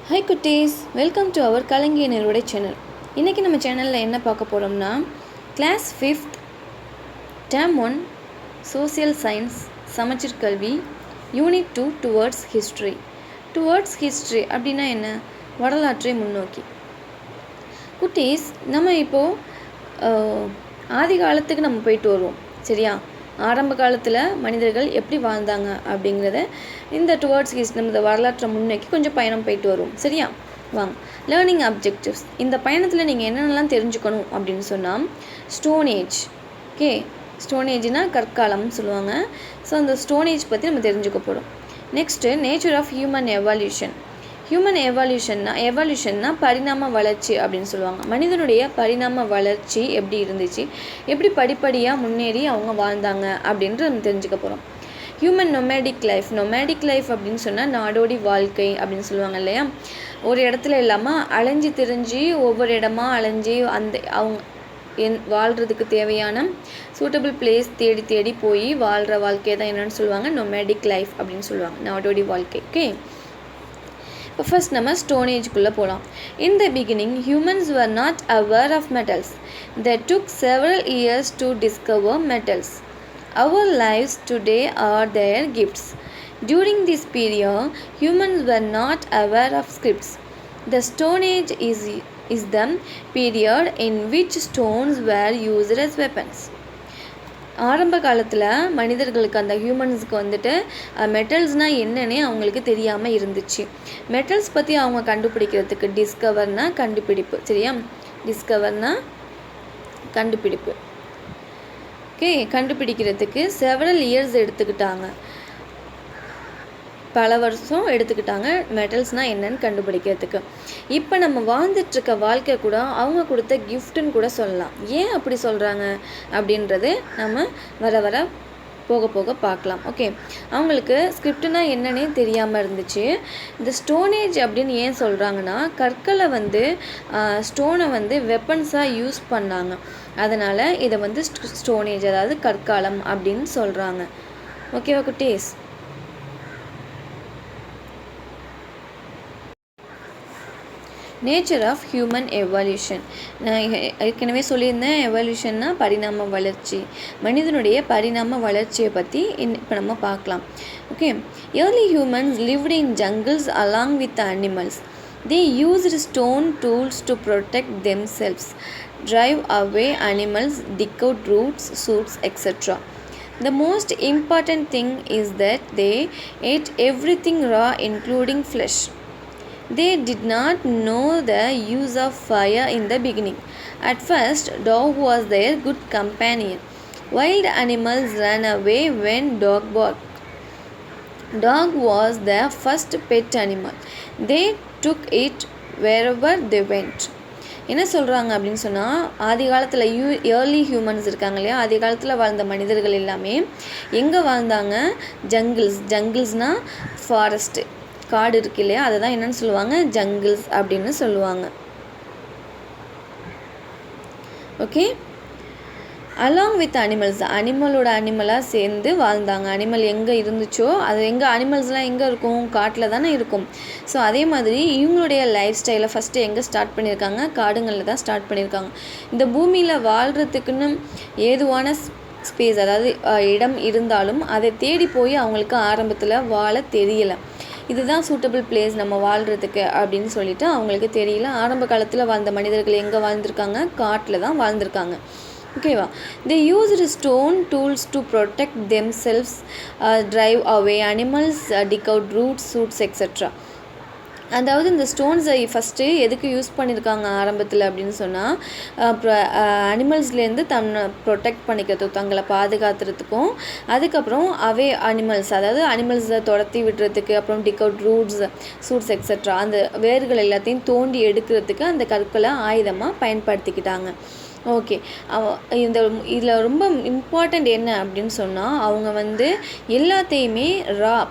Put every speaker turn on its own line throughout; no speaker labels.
Hi குட்டீஸ், welcome to our கலங்கிய நெருடைய channel. இன்றைக்கி நம்ம சேனலில் என்ன பார்க்க போகிறோம்னா, class 5th term 1 social science சமச்சீர் கல்வி unit 2 towards history. Towards history அப்படின்னா என்ன? வரலாற்றை முன்னோக்கி. குட்டீஸ், நம்ம இப்போது ஆதி காலத்துக்கு நம்ம போயிட்டு வருவோம், சரியா? ஆரம்ப காலத்தில் மனிதர்கள் எப்படி வாழ்ந்தாங்க அப்படிங்கிறத இந்த டுவர்ட்ஸ் ஹிஸ்ட்ரி நம்ம இந்த வரலாற்றை முன்னோக்கி கொஞ்சம் பயணம் போயிட்டு வருவோம், சரியா? வாங்க. Learning objectives. இந்த பயணத்தில் நீங்கள் என்னென்னலாம் தெரிஞ்சுக்கணும் அப்படின்னு சொன்னால், ஸ்டோன் ஏஜ். ஓகே, ஸ்டோன் ஏஜ்னால் கற்காலம்னு சொல்லுவாங்க. ஸோ அந்த ஸ்டோன் ஏஜ் பற்றி நம்ம தெரிஞ்சுக்க போகிறோம். Next nature of human evolution. Human எவல்யூஷன்னா பரிணாம வளர்ச்சி அப்படின்னு சொல்லுவாங்க. மனிதனுடைய பரிணாம வளர்ச்சி எப்படி இருந்துச்சு, எப்படி படிப்படியாக முன்னேறி அவங்க வாழ்ந்தாங்க அப்படின்ட்டு நம்ம தெரிஞ்சுக்க போகிறோம். ஹியூமன் நொமேடிக் லைஃப் அப்படின்னு சொன்னால் நாடோடி வாழ்க்கை அப்படின்னு சொல்லுவாங்க இல்லையா? ஒரு இடத்துல இல்லாமல் அலைஞ்சி திரிஞ்சு ஒவ்வொரு இடமா அலைஞ்சி அந்த அவங்க வாழ்கிறதுக்கு தேவையான சூட்டபிள் பிளேஸ் தேடி தேடி போய் வாழ்கிற வாழ்க்கையை தான் என்னென்னு சொல்லுவாங்க, நொமேடிக் லைஃப் அப்படின்னு சொல்லுவாங்க, நாடோடி வாழ்க்கை. ஓகே, இப்போ ஃபர்ஸ்ட் நம்ம ஸ்டோன் ஏஜ்குள்ளே போகலாம். In the beginning humans were not aware of metals. They took several years to discover metals. Our lives today are their gifts. During this period, humans were not aware of scripts. The Stone Age is the period in which stones were used as weapons. ஆரம்ப காலத்தில் மனிதர்களுக்கு, அந்த ஹியூமன்ஸுக்கு வந்துட்டு மெட்டல்ஸ்னால் என்னன்னே அவங்களுக்கு தெரியாமல் இருந்துச்சு. Metals பற்றி அவங்க கண்டுபிடிக்கிறதுக்கு டிஸ்கவர்னால் கண்டுபிடிப்பு, சரியா? டிஸ்கவர்னால் கண்டுபிடிப்பு. ஓகே, கண்டுபிடிக்கிறதுக்கு செவரல் இயர்ஸ் எடுத்துக்கிட்டாங்க, பல வருஷம் எடுத்துக்கிட்டாங்க மெட்டல்ஸ்னால் என்னன்னு கண்டுபிடிக்கிறதுக்கு. இப்போ நம்ம வாழ்ந்துட்டுருக்க வாழ்க்கை கூட அவங்க கொடுத்த கிஃப்ட்டுன்னு கூட சொல்லலாம். ஏன் அப்படி சொல்கிறாங்க அப்படின்றது நம்ம வர போக போக பார்க்கலாம். ஓகே, அவங்களுக்கு ஸ்கிரிப்டுனா என்னன்னே தெரியாமல் இருந்துச்சு. இந்த ஸ்டோனேஜ் அப்படின்னு ஏன் சொல்கிறாங்கன்னா, கற்களை ஸ்டோனை வெப்பன்ஸாக யூஸ் பண்ணாங்க. அதனால் இதை ஸ்டோனேஜ், அதாவது கற்காலம் அப்படின்னு சொல்கிறாங்க. ஓகேவா குட்டீஸ்? Nature of human evolution. நான் ஏற்கனவே சொல்லியிருந்தேன், எவல்யூஷன்னா பரிணாம வளர்ச்சி. மனிதனுடைய பரிணாம வளர்ச்சியை பற்றி இப்போ நம்ம பார்க்கலாம். Okay, early humans lived in jungles along with animals. They used stone tools to protect themselves, drive away animals, dig out roots, shoots, etc. The most important thing is that they ate everything raw, including flesh. They did not know the use of fire in the beginning. At first, dog was their good companion. Wild animals ran away when dog barked. Dog was their first pet animal. They took it wherever they went. என்ன சொல்கிறாங்க அப்படின்னு சொன்னால், ஆதி காலத்தில் early humans இருக்காங்க இல்லையா, ஆதி காலத்தில் வாழ்ந்த மனிதர்கள் எல்லாமே எங்கே வாழ்ந்தாங்க? ஜங்கிள்ஸ்னால் ஃபாரஸ்ட்டு, காடு இருக்கு இல்லையா, அதை தான் என்னென்னு சொல்லுவாங்க, ஜங்கிள்ஸ் அப்படின்னு சொல்லுவாங்க. ஓகே, அலாங் வித் அனிமல்ஸ், அனிமலாக சேர்ந்து வாழ்ந்தாங்க. அனிமல் எங்கே இருந்துச்சோ அது அனிமல்ஸ்லாம் எங்கே இருக்கும்? காட்டில் தானே இருக்கும். ஸோ அதே மாதிரி இவங்களுடைய லைஃப் ஸ்டைலை ஃபஸ்ட்டு எங்கே ஸ்டார்ட் பண்ணியிருக்காங்க? காடுங்களில் தான் ஸ்டார்ட் பண்ணியிருக்காங்க. இந்த பூமியில் வாழ்கிறதுக்குன்னு ஏதுவான ஸ்பேஸ், அதாவது இடம் இருந்தாலும் அதை தேடி போய் அவங்களுக்கு ஆரம்பத்தில் வாழ தெரியலை. இதுதான் சூட்டபிள் பிளேஸ் நம்ம வாழ்கிறதுக்கு அப்படின்னு சொல்லிட்டு அவங்களுக்கு தெரியல. ஆரம்ப காலத்தில் வாழ்ந்த மனிதர்கள் எங்கே வாழ்ந்திருக்காங்க? காட்டில் தான் வாழ்ந்திருக்காங்க. ஓகேவா? They used stone tools to protect themselves, drive away animals, dig out roots, shoots, etc. அதாவது இந்த ஸ்டோன்ஸை ஃபஸ்ட்டு எதுக்கு யூஸ் பண்ணியிருக்காங்க ஆரம்பத்தில் அப்படின்னு சொன்னால், அனிமல்ஸ்லேருந்து தன்னை ப்ரொடெக்ட் பண்ணிக்கிறதுக்கும், தங்களை பாதுகாத்துறதுக்கும், அதுக்கப்புறம் அனிமல்ஸ், அதாவது அனிமல்ஸை துரத்தி விடுறதுக்கு, அப்புறம் dig out roots, shoots extra, அந்த வேர்கள் எல்லாத்தையும் தோண்டி எடுக்கிறதுக்கு அந்த கற்களை ஆயுதமாக பயன்படுத்திக்கிட்டாங்க. ஓகே, இதில் ரொம்ப இம்பார்ட்டண்ட் என்ன அப்படின்னு சொன்னால், அவங்க எல்லாத்தையுமே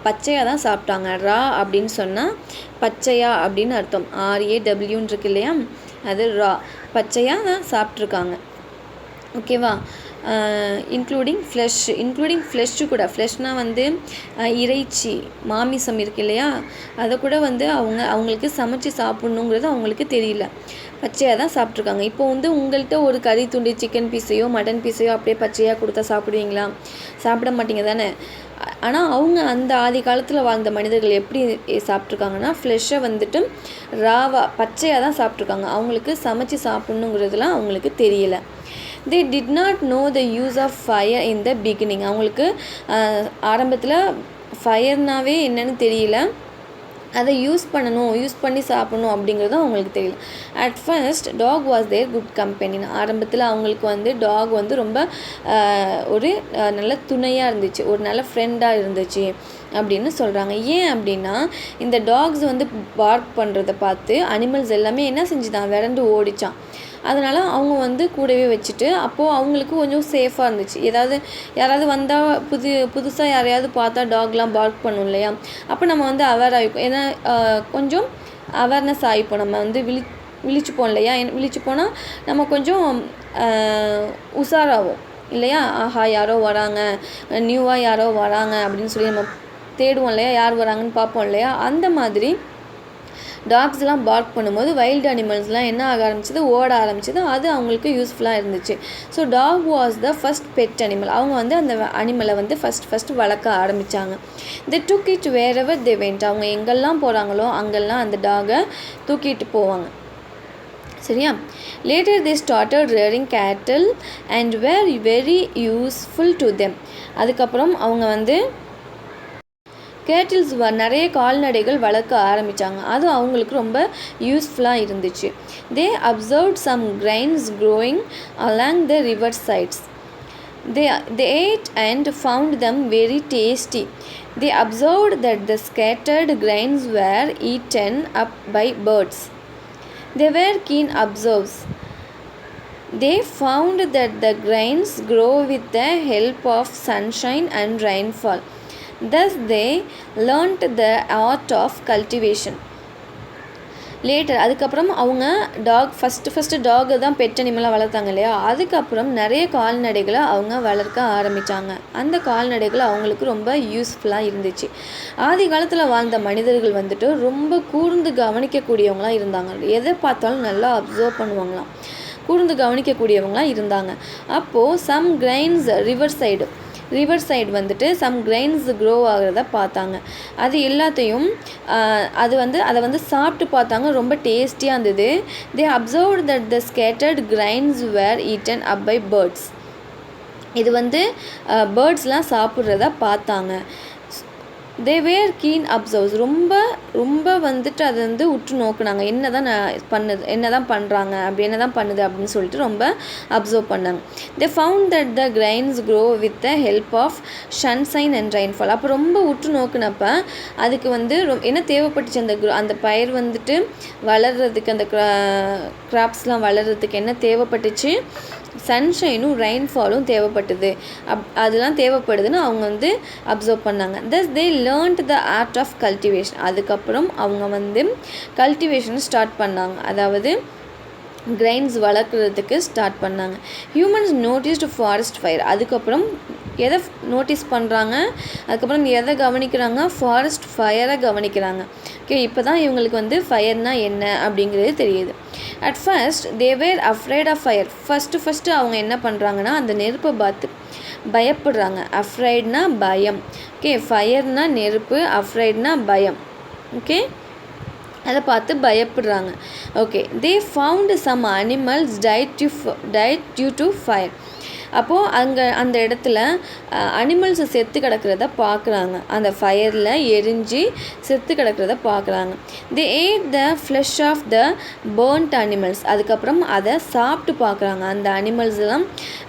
பச்சையாக தான் சாப்பிட்டாங்க. அப்படின்னு சொன்னால் பச்சையா அப்படின்னு அர்த்தம். RAWன்னு இருக்கு இல்லையா, அது பச்சையாக தான் சாப்பிட்ருக்காங்க. ஓகேவா? இன்க்ளூடிங் ஃப்ளெஷ்ஷு கூட. ஃப்ளெஷ்னால் வந்து இறைச்சி மாமிசம் இருக்கு இல்லையா, அதை கூட வந்து அவங்களுக்கு சமைச்சு சாப்பிட்ணுங்கிறது அவங்களுக்கு தெரியல, பச்சையாக தான் சாப்பிட்ருக்காங்க. இப்போ வந்து உங்கள்கிட்ட ஒரு கறி துண்டு சிக்கன் பீஸையோ மட்டன் பீஸையோ அப்படியே பச்சையாக கொடுத்தா சாப்பிடுவீங்களா? சாப்பிட மாட்டீங்க தானே. ஆனால் அவங்க அந்த ஆதி காலத்தில் வாழ்ந்த மனிதர்கள் எப்படி சாப்பிட்ருக்காங்கன்னா ஃப்ளெஷ்ஷை வந்துட்டு பச்சையாக தான் சாப்பிட்ருக்காங்க. அவங்களுக்கு சமைச்சு சாப்பிட்ணுங்கிறதுலாம் அவங்களுக்கு தெரியலை. they did not know the use of fire in the beginning. அவங்களுக்கு ஆரம்பத்தில் ஃபயர்னாவே என்னன்னு தெரியல, அதை யூஸ் பண்ணி சாப்பிடணும் அப்படிங்கிறதும் அவங்களுக்கு தெரியல. At first dog was their good கம்பெனின்னு. ஆரம்பத்தில் அவங்களுக்கு வந்து டாக் வந்து ரொம்ப ஒரு நல்ல துணையாக இருந்துச்சு, ஒரு நல்ல ஃப்ரெண்டாக இருந்துச்சு அப்படின்னு சொல்கிறாங்க. ஏன் அப்படின்னா இந்த டாக்ஸ் வந்து பார்க் பண்ணுறதை பார்த்து அனிமல்ஸ் எல்லாமே என்ன செஞ்சுதான், விரண்டு ஓடிச்சான். அதனால் அவங்க வந்து கூடவே வச்சுட்டு அப்போது அவங்களுக்கு கொஞ்சம் சேஃபாக இருந்துச்சு. யாராவது வந்தால் புதுசாக யாரையாவது பார்த்தா டாக்லாம் பார்க் பண்ணும் இல்லையா, அப்போ நம்ம வந்து அவேர் ஆகிப்போம். ஏன்னா கொஞ்சம் அவேர்னஸ் ஆகிப்போம். நம்ம வந்து விழிச்சுப்போம் இல்லையா, விழிச்சு போனால் நம்ம கொஞ்சம் உஷாராகும் இல்லையா. ஆஹா யாரோ வராங்க, நியூவாக யாரோ வராங்க அப்படின்னு சொல்லி நம்ம தேடுவோம் இல்லையா, யார் வராங்கன்னு பார்ப்போம் இல்லையா. அந்த மாதிரி டாக்ஸ்லாம் பார்க் பண்ணும்போது வைல்டு அனிமல்ஸ்லாம் என்ன ஆக ஆரம்பிச்சது, ஓட ஆரம்பிச்சது. அது அவங்களுக்கு யூஸ்ஃபுல்லாக இருந்துச்சு. So dog was the first pet animal. அவங்க வந்து அந்த அனிமலை வந்து ஃபஸ்ட்டு வளர்க்க ஆரம்பித்தாங்க. They took it wherever they went. அவங்க எங்கெல்லாம் போகிறாங்களோ அங்கெல்லாம் அந்த டாகை தூக்கிட்டு போவாங்க. சரியா. Later they started rearing cattle and were very useful to them. அதுக்கப்புறம் அவங்க வந்து கேட்டில்ஸ் நிறைய கால்நடைகள் வளர்க்க ஆரம்பித்தாங்க. அது அவங்களுக்கு ரொம்ப யூஸ்ஃபுல்லாக இருந்துச்சு. They observed some grains growing along the river sides. They ate and found them very tasty. They observed that the scattered grains were eaten up by birds. They were keen observers. They found that the grains grow with the help of sunshine and rainfall. Thus they learnt the art of cultivation. Later அதுக்கப்புறம் அவங்க first டாகை தான் bed அனிமலாக வளர்த்தாங்க இல்லையா. அதுக்கப்புறம் நிறைய கால்நடைகளை அவங்க வளர்க்க ஆரம்பித்தாங்க. அந்த கால்நடைகள் அவங்களுக்கு ரொம்ப யூஸ்ஃபுல்லாக இருந்துச்சு. ஆதி காலத்தில் வாழ்ந்த மனிதர்கள் வந்துட்டு ரொம்ப கூர்ந்து கவனிக்கக்கூடியவங்களாக இருந்தாங்க. எதை பார்த்தாலும் நல்லா அப்சர்வ் பண்ணுவாங்களாம், கூர்ந்து கவனிக்கக்கூடியவங்களாக இருந்தாங்க. அப்போது சம் கிரைன்ஸ் ரிவர் சைடு வந்துட்டு சம் கிரைன்ஸ் க்ரோ ஆகிறத பார்த்தாங்க. அது எல்லாத்தையும் அதை வந்து சாப்பிட்டு பார்த்தாங்க. ரொம்ப டேஸ்டியாக இருந்தது. They observed that the scattered grains were eaten up by birds. இது வந்து பேர்ட்ஸ்லாம் சாப்பிட்றத பார்த்தாங்க. They were keen observers. ரொம்ப வந்துட்டு அதை வந்து உற்று நோக்குனாங்க. என்ன தான் பண்ணுறாங்க அப்படின்னு சொல்லிட்டு ரொம்ப அப்சர்வ் பண்ணாங்க. They found that the grains grow with the help of sunshine and rainfall. அப்போ ரொம்ப உற்று நோக்குனப்ப அதுக்கு வந்து என்ன தேவைப்பட்டுச்சு, அந்த பயிர் வந்துட்டு வளர்கிறதுக்கு, அந்த கிராப்ஸ்லாம் வளர்கிறதுக்கு என்ன தேவைப்பட்டுச்சு, சன்ஷைனும் ரெயின்ஃபாலும் தேவைப்பட்டது. அதெல்லாம் தேவைப்படுதுன்னு அவங்க வந்து அப்சர்வ் பண்ணாங்க. Thus they learnt the art of cultivation. அதுக்கப்புறம் அவங்க வந்து கல்டிவேஷன் ஸ்டார்ட் பண்ணாங்க, அதாவது கிரைன்ஸ் வளர்க்குறதுக்கு ஸ்டார்ட் பண்ணாங்க. Humans noticed forest fire. அதுக்கப்புறம் எதை நோட்டீஸ் பண்ணுறாங்க, அதுக்கப்புறம் எதை கவனிக்கிறாங்க, ஃபாரஸ்ட் ஃபயரை கவனிக்கிறாங்க. ஓகே, இப்போ தான் இவங்களுக்கு வந்து ஃபயர்னால் என்ன அப்படிங்கிறது தெரியுது. At first they were afraid of fire. First அவங்க என்ன பண்ணுறாங்கன்னா அந்த நெருப்பை பார்த்து பயப்படுறாங்க. அஃப்ரைட்னா பயம். ஓகே, ஃபயர்னா நெருப்பு, அஃப்ரைட்னா பயம். ஓகே, அதை பார்த்து பயப்படுறாங்க. Okay, they found some animals died due to fire. அப்போது அந்த இடத்துல அனிமல்ஸ் செத்து கிடக்கிறத பார்க்குறாங்க. அந்த ஃபயரில் எரிஞ்சு செத்து கிடக்கிறத பார்க்குறாங்க. They ate the flesh of the burnt animals. அதுக்கப்புறம் அதை சாப்பிட்டு பார்க்குறாங்க. அந்த அனிமல்ஸ்லாம்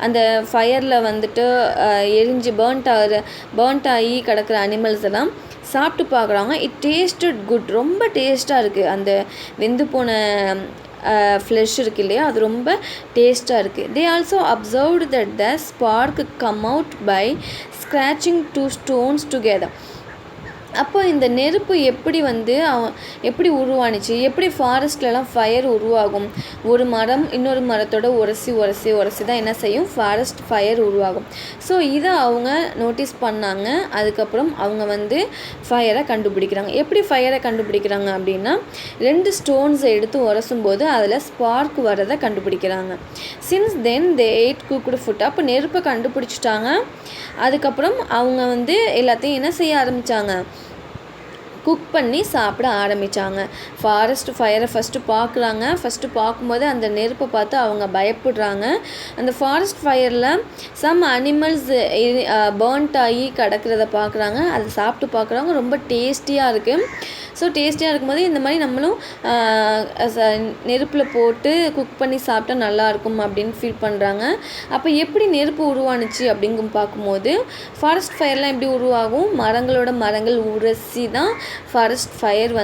அந்த ஃபயரில் வந்துட்டு எரிஞ்சு பேர்ன்ட் ஆகி கிடக்கிற அனிமல்ஸ் எல்லாம் சாப்பிட்டு பார்க்குறாங்க. It tasted good. ரொம்ப டேஸ்ட்டாக இருக்குது. அந்த வெந்து போன ஃப்ளெஷ் இருக்கு இல்லையா, அது ரொம்ப டேஸ்ட்டாக இருக்குது. They also observed that the spark come out by scratching two stones together. அப்போ இந்த நெருப்பு எப்படி உருவானுச்சு, எப்படி ஃபாரஸ்ட்லலாம் ஃபயர் உருவாகும்? ஒரு மரம் இன்னொரு மரத்தோட உரசி தான் என்ன செய்யும், ஃபாரஸ்ட் ஃபயர் உருவாகும். ஸோ இதை அவங்க நோட்டீஸ் பண்ணாங்க. அதுக்கப்புறம் அவங்க ஃபயரை கண்டுபிடிக்கிறாங்க. எப்படி ஃபயரை கண்டுபிடிக்கிறாங்க அப்படின்னா, 2 ஸ்டோன்ஸை எடுத்து உரசும்போது அதில் ஸ்பார்க் வரதை கண்டுபிடிக்கிறாங்க. சின்ஸ் தென் தே ஏட் குக்டு ஃபுட். அப்போ நெருப்பை கண்டுபிடிச்சிட்டாங்க. அதுக்கப்புறம் அவங்க எல்லாத்தையும் என்ன செய்ய ஆரம்பித்தாங்க, குக் பண்ணி சாப்பிட ஆரம்பித்தாங்க. ஃபாரஸ்ட் ஃபயரை ஃபஸ்ட்டு பார்க்கும்போது அந்த நெருப்பை பார்த்து அவங்க பயப்படுறாங்க. அந்த ஃபாரஸ்ட் ஃபயரில் சம் அனிமல்ஸ் பர்ன்ட் ஆகி கிடக்கிறத பார்க்குறாங்க. அதை சாப்பிட்டு பார்க்குறாங்க. ரொம்ப டேஸ்டியாக இருக்குது. ஸோ டேஸ்டியாக இருக்கும்போது இந்த மாதிரி நம்மளும் நெருப்பில் போட்டு குக் பண்ணி சாப்பிட்டா நல்லாயிருக்கும் அப்படின்னு ஃபீல் பண்ணுறாங்க. அப்போ எப்படி நெருப்பு உருவானுச்சு அப்படிங்கும் பார்க்கும்போது, ஃபாரஸ்ட் ஃபயர்லாம் எப்படி உருவாகும், மரங்கள் உரசி தான் ஃபாரஸ்ட் ஃபயர்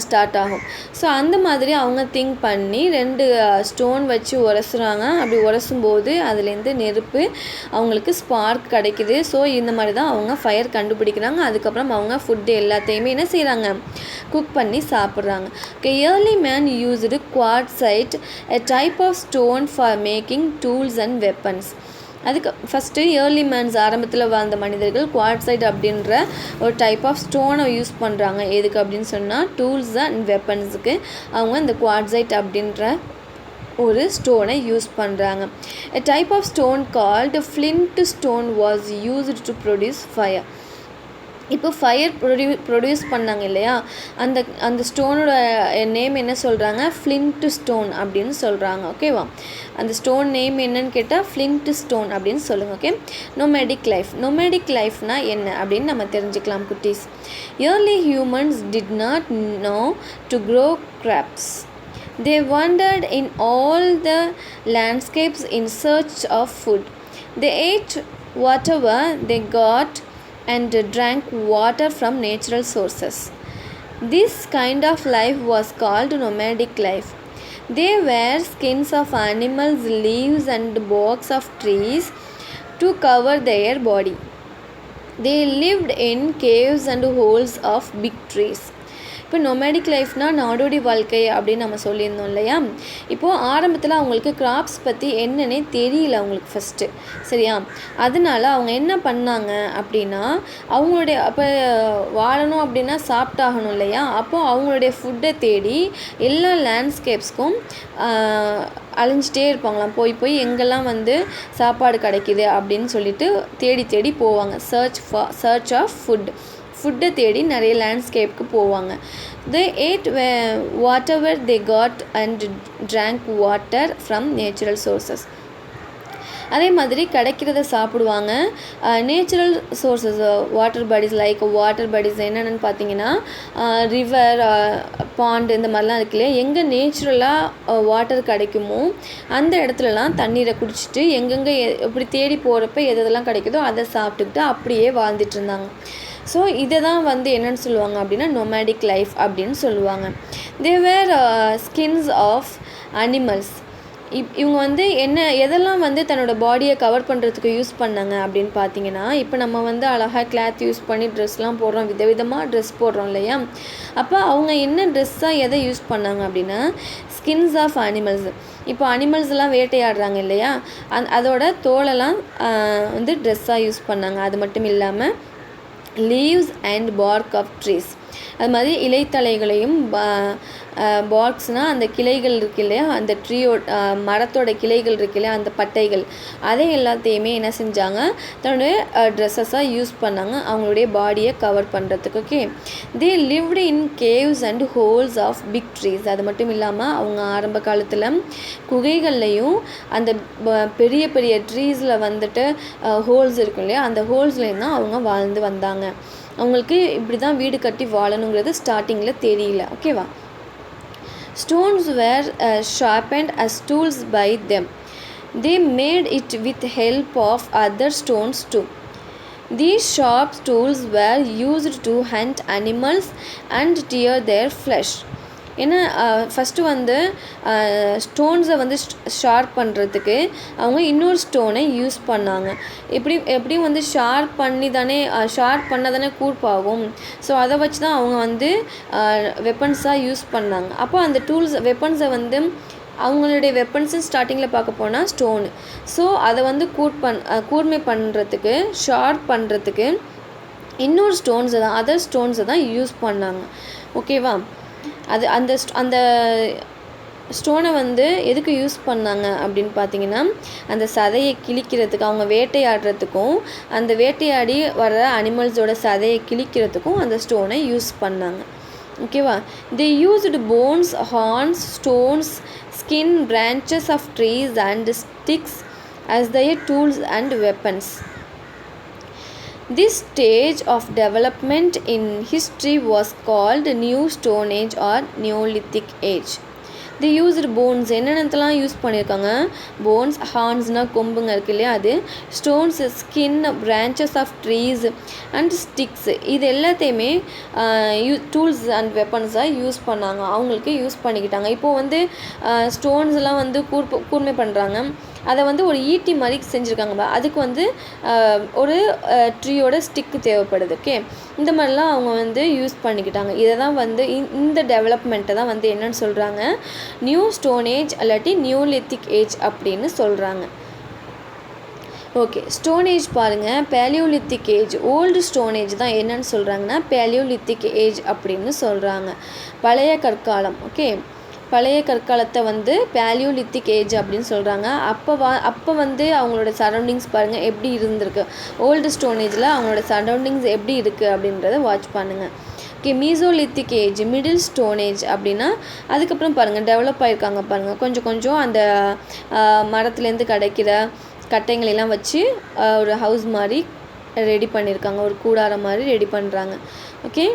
ஸ்டார்ட் ஆகும். ஸோ அந்த மாதிரி அவங்க திங்க் பண்ணி 2 ஸ்டோன் வச்சு உரசுறாங்க. அப்படி உரசும்போது அதுலேருந்து நெருப்பு அவங்களுக்கு ஸ்பார்க் கிடைக்குது. ஸோ இந்த மாதிரி தான் அவங்க ஃபயர் கண்டுபிடிக்கிறாங்க. அதுக்கப்புறம் அவங்க ஃபுட்டு எல்லாத்தையுமே என்ன செய்கிறாங்க, குக் பண்ணி சாப்பிட்றாங்க. Early man used quartzite, a type of stone for making tools and weapons. அதுக்கு ஃபஸ்ட்டு ஏர்லி மேன்ஸ் ஆரம்பத்தில் வாழ்ந்த மனிதர்கள் குவார்ட்சைட் அப்படின்ற ஒரு டைப் ஆஃப் ஸ்டோனை யூஸ் பண்ணுறாங்க. எதுக்கு அப்படின்னு சொன்னால், டூல்ஸ் அண்ட் வெப்பன்ஸுக்கு அவங்க இந்த குவார்ட்சைட் அப்படின்ற ஒரு ஸ்டோனை யூஸ் பண்ணுறாங்க. A type of stone called flint stone was used to produce fire. இப்போ ஃபயர் ப்ரொடியூஸ் பண்ணாங்க இல்லையா, அந்த ஸ்டோனோட நேம் என்ன சொல்கிறாங்க, ஃப்ளிண்ட் ஸ்டோன் அப்படின்னு சொல்கிறாங்க. ஓகேவா, அந்த ஸ்டோன் நேம் என்னன்னு கேட்டால் ஃப்ளிண்ட் ஸ்டோன் அப்படின்னு சொல்லுங்கள். ஓகே, நொமேடிக் லைஃப்னால் என்ன அப்படின்னு நம்ம தெரிஞ்சுக்கலாம் குட்டீஸ். Early humans did not know to grow crops. They wandered in all the landscapes in search of food. They ate whatever they got and drank water from natural sources. This kind of life was called nomadic life. They wear skins of animals, leaves and barks of trees to cover their body. They lived in caves and holes of big trees. இப்போ nomadic லைஃப்னால் நாடோடி வாழ்க்கை அப்படின்னு நம்ம சொல்லியிருந்தோம் இல்லையா. இப்போது ஆரம்பத்தில் அவங்களுக்கு கிராப்ஸ் பற்றி என்னன்னே தெரியல அவங்களுக்கு ஃபஸ்ட்டு, சரியா. அதனால அவங்க என்ன பண்ணாங்க அப்படின்னா, அவங்களுடைய அப்போ வாழணும் அப்படின்னா சாப்பிட்டாகணும் இல்லையா. அப்போது அவங்களுடைய ஃபுட்டை தேடி எல்லா லேண்ட்ஸ்கேப்ஸ்க்கும் அலைஞ்சிட்டே இருப்பாங்களாம். போய் எங்கெல்லாம் சாப்பாடு கிடைக்கிது அப்படின்னு சொல்லிட்டு தேடி போவாங்க. சர்ச் ஆஃப் ஃபுட்டை தேடி நிறைய லேண்ட்ஸ்கேப்புக்கு போவாங்க. They ate whatever they got and drank water from natural sources. அதே மாதிரி கிடைக்கிறத சாப்பிடுவாங்க. நேச்சுரல் சோர்ஸஸ் வாட்டர் பாடிஸ் என்னென்னு பார்த்தீங்கன்னா, ரிவர், பாண்டு இந்த மாதிரிலாம் இருக்கு இல்லையா. எங்கே நேச்சுரலாக வாட்டர் கிடைக்குமோ அந்த இடத்துலலாம் தண்ணீரை குடிச்சிட்டு எங்கெங்கே எப்படி தேடி போகிறப்ப எதெல்லாம் கிடைக்குதோ அதை சாப்பிட்டுக்கிட்டு அப்படியே வாழ்ந்துட்டு இருந்தாங்க. ஸோ இதை தான் என்னென்னு சொல்லுவாங்க அப்படின்னா நொமேடிக் லைஃப் அப்படின்னு சொல்லுவாங்க. தே வேர் ஸ்கின்ஸ் ஆஃப் அனிமல்ஸ். இவங்க எதெல்லாம் தன்னோட பாடியை கவர் பண்ணுறதுக்கு யூஸ் பண்ணாங்க அப்படின்னு பார்த்தீங்கன்னா, இப்போ நம்ம அழகாக கிளாத் யூஸ் பண்ணி ட்ரெஸ்லாம் போடுறோம், விதவிதமாக ட்ரெஸ் போடுறோம் இல்லையா. அப்போ அவங்க என்ன ட்ரெஸ்ஸாக எதை யூஸ் பண்ணாங்க அப்படின்னா ஸ்கின்ஸ் ஆஃப் அனிமல்ஸ். இப்போ அனிமல்ஸ்லாம் வேட்டையாடுறாங்க இல்லையா, அதோட தோலெல்லாம் ட்ரெஸ்ஸாக யூஸ் பண்ணாங்க. அது மட்டும் இல்லாமல் leaves and bark of trees, அது மாதிரி இலைத்தலைகளையும், பார்க்ஸ்னால் அந்த கிளைகள் இருக்கு இல்லையா, அந்த மரத்தோட கிளைகள் இருக்கு இல்லையா, அந்த பட்டைகள், அதை எல்லாத்தையுமே என்ன செஞ்சாங்க, தன்னுடைய ட்ரெஸ்ஸஸாக யூஸ் பண்ணாங்க அவங்களுடைய பாடியை கவர் பண்ணுறதுக்கு. Okay, they lived in caves and holes of big trees. அது மட்டும் இல்லாமல் அவங்க ஆரம்ப காலத்தில் குகைகள்லையும் அந்த பெரிய பெரிய ட்ரீஸில் ஹோல்ஸ் இருக்கும் இல்லையா, அந்த ஹோல்ஸ்லேயும் தான் அவங்க வாழ்ந்து வந்தாங்க. அவங்களுக்கு இப்படி தான் வீடு கட்டி வாழணுங்கிறது ஸ்டார்டிங்கில் தெரியல. ஓகேவா. Stones were sharpened as tools by them. They made it with help of other stones too. These sharp tools were used to hunt animals and tear their flesh. ஏன்னா ஃபஸ்ட்டு வந்து ஸ்டோன்ஸை வந்து ஷார்ப் பண்ணுறதுக்கு அவங்க இன்னொரு ஸ்டோனை யூஸ் பண்ணாங்க. எப்படியும் வந்து sharp பண்ணால் தானே கூர்ப்பாகும். ஸோ அதை வச்சு தான் அவங்க வந்து வெப்பன்ஸாக யூஸ் பண்ணாங்க. அப்போ அந்த வெப்பன்ஸை வந்து அவங்களுடைய வெப்பன்ஸு ஸ்டார்டிங்கில் பார்க்க போனால் ஸ்டோனு. ஸோ அதை வந்து கூர்மை பண்ணுறதுக்கு ஷார்ப் பண்ணுறதுக்கு இன்னொரு அதர் ஸ்டோன்ஸை தான் யூஸ் பண்ணாங்க. ஓகேவா? அந்த ஸ்டோனை வந்து எதுக்கு யூஸ் பண்ணாங்க அப்படின்னு பார்த்தீங்கன்னா, அந்த சதையை கிழிக்கிறதுக்கு, அவங்க வேட்டையாடுறதுக்கும் அந்த வேட்டையாடி வர்ற அனிமல்ஸோட சதையை கிழிக்கிறதுக்கும் அந்த ஸ்டோனை யூஸ் பண்ணாங்க. ஓகேவா? they used bones, horns, stones, skin, branches of trees and sticks as their tools and weapons. This stage of development in history was called New Stone Age or Neolithic Age. they used bones, என்னென்னலாம் use பண்ணியிருக்காங்க? Bones, ஹார்ன்ஸ்னால் கொம்புங்க இருக்கு இல்லையா, அது, stones, skin, branches of trees and sticks, இது எல்லாத்தையுமே tools and வெப்பன்ஸாக use பண்ணாங்க. அவங்களுக்கு யூஸ் பண்ணிக்கிட்டாங்க. இப்போது வந்து ஸ்டோன்ஸ்லாம் வந்து கூர்மை பண்ணுறாங்க. அதை வந்து ஒரு ஈட்டி மாதிரி செஞ்சுருக்காங்க. அதுக்கு வந்து ஒரு ட்ரீயோட ஸ்டிக்கு தேவைப்படுது. ஓகே, இந்த மாதிரிலாம் அவங்க வந்து யூஸ் பண்ணிக்கிட்டாங்க. இதை தான் வந்து இந்த டெவலப்மெண்ட்டை தான் வந்து என்னென்னு சொல்கிறாங்க, நியூ ஸ்டோன் ஏஜ் இல்லாட்டி நியூலித்திக் ஏஜ் அப்படின்னு சொல்கிறாங்க. ஓகே, ஸ்டோன் ஏஜ் பாருங்கள். Paleolithic age, old stone age தான் என்னென்னு சொல்கிறாங்கன்னா பேலியோலித்திக் ஏஜ் அப்படின்னு சொல்கிறாங்க. பழைய கற்காலம். ஓகே, பழைய கற்காலத்தை வந்து பேலியோலித்திக் ஏஜ் அப்படின்னு சொல்கிறாங்க. அப்போ வந்து அவங்களோட சரௌண்டிங்ஸ் பாருங்கள் எப்படி இருந்திருக்கு. ஓல்டு ஸ்டோன் ஏஜில் அவங்களோட சரௌண்டிங்ஸ் எப்படி இருக்குது அப்படின்றத வாட்ச் பண்ணுங்கள். Okay, Mesolithic age, middle stone age அப்படின்னா அதுக்கப்புறம் பாருங்கள் டெவலப் ஆகிருக்காங்க பாருங்கள். கொஞ்சம் அந்த மரத்துலேருந்து கிடைக்கிற கட்டைங்களெல்லாம் வச்சு ஒரு ஹவுஸ் மாதிரி ரெடி பண்ணியிருக்காங்க, ஒரு கூடாரம் மாதிரி ரெடி பண்ணுறாங்க. ஓகே,